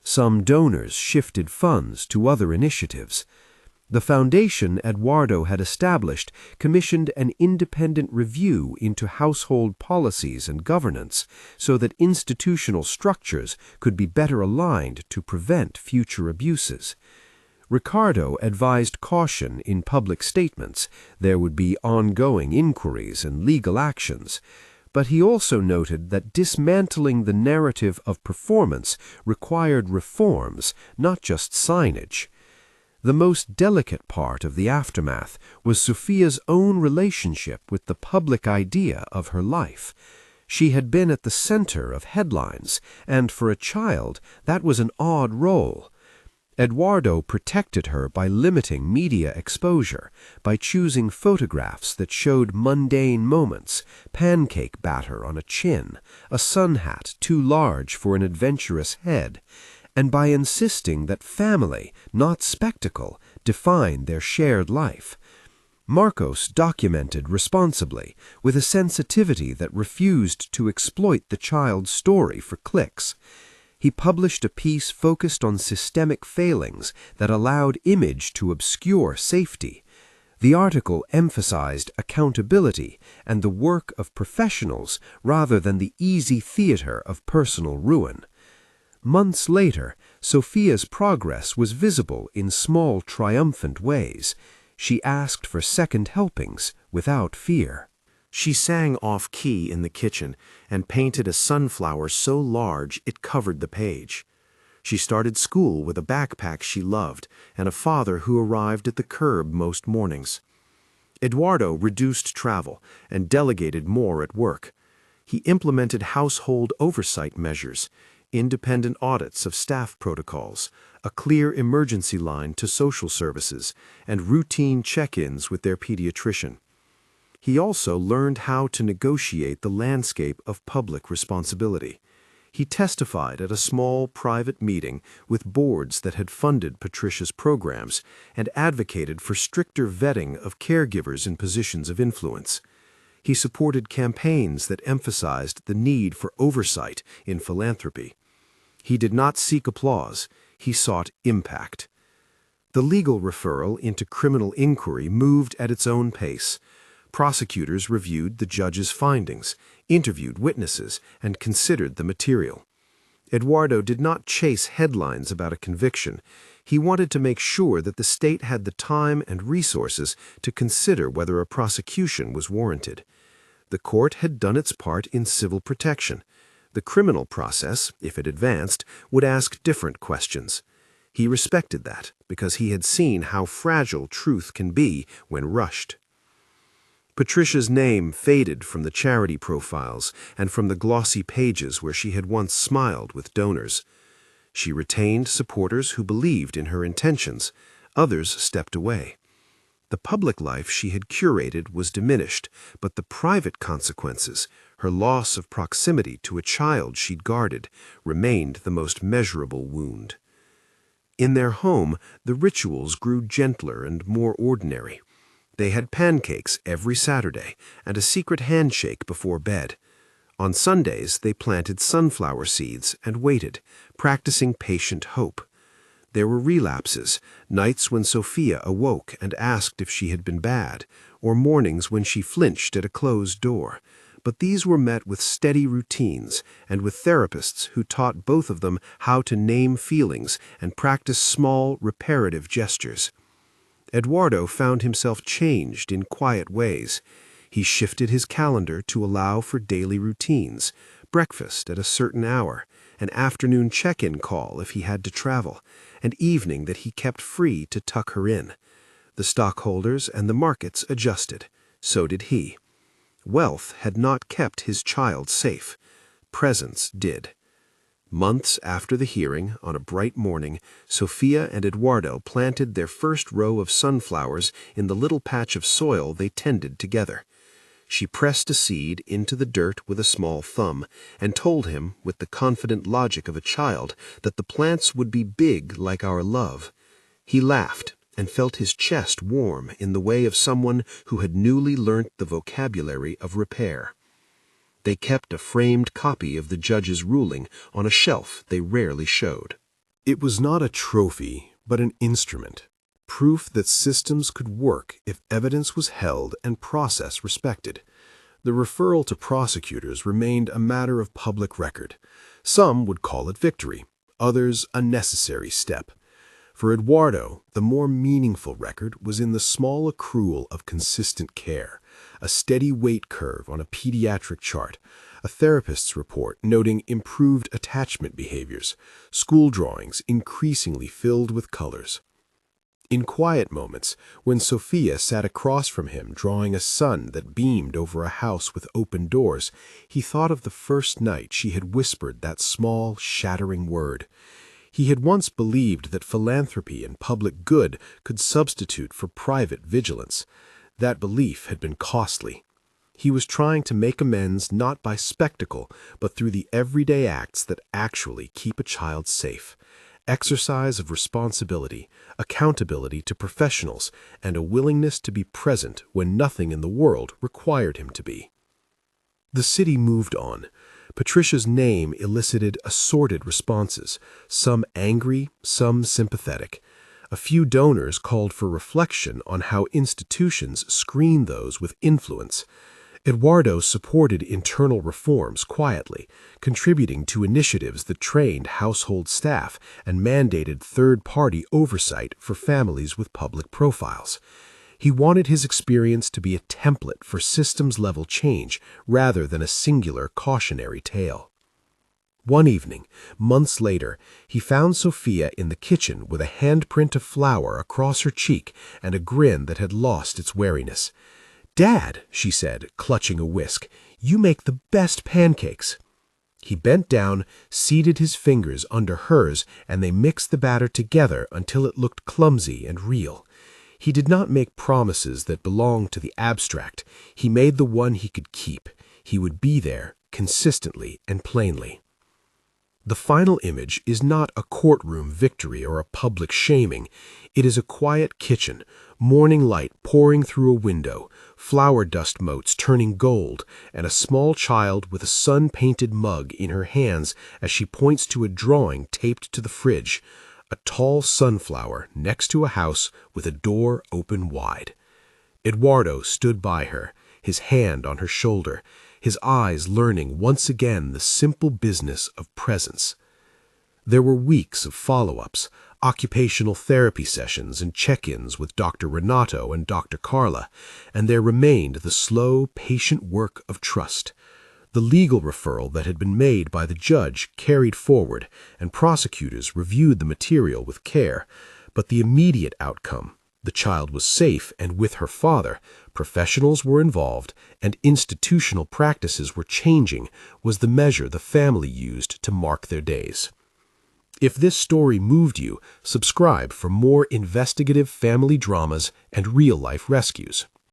Some donors shifted funds to other initiatives. The foundation Eduardo had established commissioned an independent review into household policies and governance so that institutional structures could be better aligned to prevent future abuses. Ricardo advised caution in public statements. There would be ongoing inquiries and legal actions. But he also noted that dismantling the narrative of performance required reforms, not just signage. The most delicate part of the aftermath was Sofia's own relationship with the public idea of her life. She had been at the center of headlines, and for a child, that was an odd role. Eduardo protected her by limiting media exposure, by choosing photographs that showed mundane moments, pancake batter on a chin, a sun hat too large for an adventurous head, and by insisting that family, not spectacle, defined their shared life. Marcos documented responsibly, with a sensitivity that refused to exploit the child's story for clicks. He published a piece focused on systemic failings that allowed image to obscure safety. The article emphasized accountability and the work of professionals rather than the easy theater of personal ruin. Months later, Sofia's progress was visible in small, triumphant ways. She asked for second helpings without fear. She sang off-key in the kitchen and painted a sunflower so large it covered the page. She started school with a backpack she loved and a father who arrived at the curb most mornings. Eduardo reduced travel and delegated more at work. He implemented household oversight measures, independent audits of staff protocols, a clear emergency line to social services, and routine check-ins with their pediatrician. He also learned how to negotiate the landscape of public responsibility. He testified at a small private meeting with boards that had funded Patricia's programs and advocated for stricter vetting of caregivers in positions of influence. He supported campaigns that emphasized the need for oversight in philanthropy. He did not seek applause, he sought impact. The legal referral into criminal inquiry moved at its own pace. Prosecutors reviewed the judge's findings, interviewed witnesses, and considered the material. Eduardo did not chase headlines about a conviction. He wanted to make sure that the state had the time and resources to consider whether a prosecution was warranted. The court had done its part in civil protection. The criminal process, if it advanced, would ask different questions. He respected that because he had seen how fragile truth can be when rushed. Patricia's name faded from the charity profiles and from the glossy pages where she had once smiled with donors. She retained supporters who believed in her intentions. Others stepped away. The public life she had curated was diminished, but the private consequences, her loss of proximity to a child she'd guarded, remained the most measurable wound. In their home, the rituals grew gentler and more ordinary. They had pancakes every Saturday and a secret handshake before bed. On Sundays, they planted sunflower seeds and waited, practicing patient hope. There were relapses, nights when Sofia awoke and asked if she had been bad, or mornings when she flinched at a closed door. But these were met with steady routines and with therapists who taught both of them how to name feelings and practice small, reparative gestures. Eduardo found himself changed in quiet ways. He shifted his calendar to allow for daily routines, breakfast at a certain hour, an afternoon check-in call if he had to travel, and evening that he kept free to tuck her in. The stockholders and the markets adjusted. So did he. Wealth had not kept his child safe. Presence did. Months after the hearing, on a bright morning, Sofia and Eduardo planted their first row of sunflowers in the little patch of soil they tended together. She pressed a seed into the dirt with a small thumb and told him, with the confident logic of a child, that the plants would be big like our love. He laughed and felt his chest warm in the way of someone who had newly learnt the vocabulary of repair. They kept a framed copy of the judge's ruling on a shelf they rarely showed. It was not a trophy, but an instrument. proof that systems could work if evidence was held and process respected. The referral to prosecutors remained a matter of public record. Some would call it victory, others a necessary step. For Eduardo, the more meaningful record was in the small accrual of consistent care, a steady weight curve on a pediatric chart, a therapist's report noting improved attachment behaviors, school drawings increasingly filled with colors. In quiet moments, when Sofia sat across from him drawing a sun that beamed over a house with open doors, he thought of the first night she had whispered that small, shattering word. He had once believed that philanthropy and public good could substitute for private vigilance. That belief had been costly. He was trying to make amends not by spectacle, but through the everyday acts that actually keep a child safe. Exercise of responsibility, accountability to professionals, and a willingness to be present when nothing in the world required him to be. The city moved on. Patricia's name elicited assorted responses, some angry, some sympathetic. A few donors called for reflection on how institutions screen those with influence. Eduardo supported internal reforms quietly, contributing to initiatives that trained household staff and mandated third-party oversight for families with public profiles. He wanted his experience to be a template for systems-level change rather than a singular cautionary tale. One evening, months later, he found Sofia in the kitchen with a handprint of flour across her cheek and a grin that had lost its wariness. "Dad," she said, clutching a whisk, "you make the best pancakes." He bent down, seated his fingers under hers, and they mixed the batter together until it looked clumsy and real. He did not make promises that belonged to the abstract. He made the one he could keep. He would be there, consistently and plainly. The final image is not a courtroom victory or a public shaming. It is a quiet kitchen, morning light pouring through a window, flour dust motes turning gold, and a small child with a sun-painted mug in her hands as she points to a drawing taped to the fridge, a tall sunflower next to a house with a door open wide. Eduardo stood by her, his hand on her shoulder, his eyes learning once again the simple business of presence. There were weeks of follow-ups, occupational therapy sessions and check-ins with Dr. Renato and Dr. Carla, and there remained the slow, patient work of trust. The legal referral that had been made by the judge carried forward, and prosecutors reviewed the material with care, but the immediate outcome, the child was safe and with her father, professionals were involved, and institutional practices were changing, was the measure the family used to mark their days. If this story moved you, subscribe for more investigative family dramas and real-life rescues.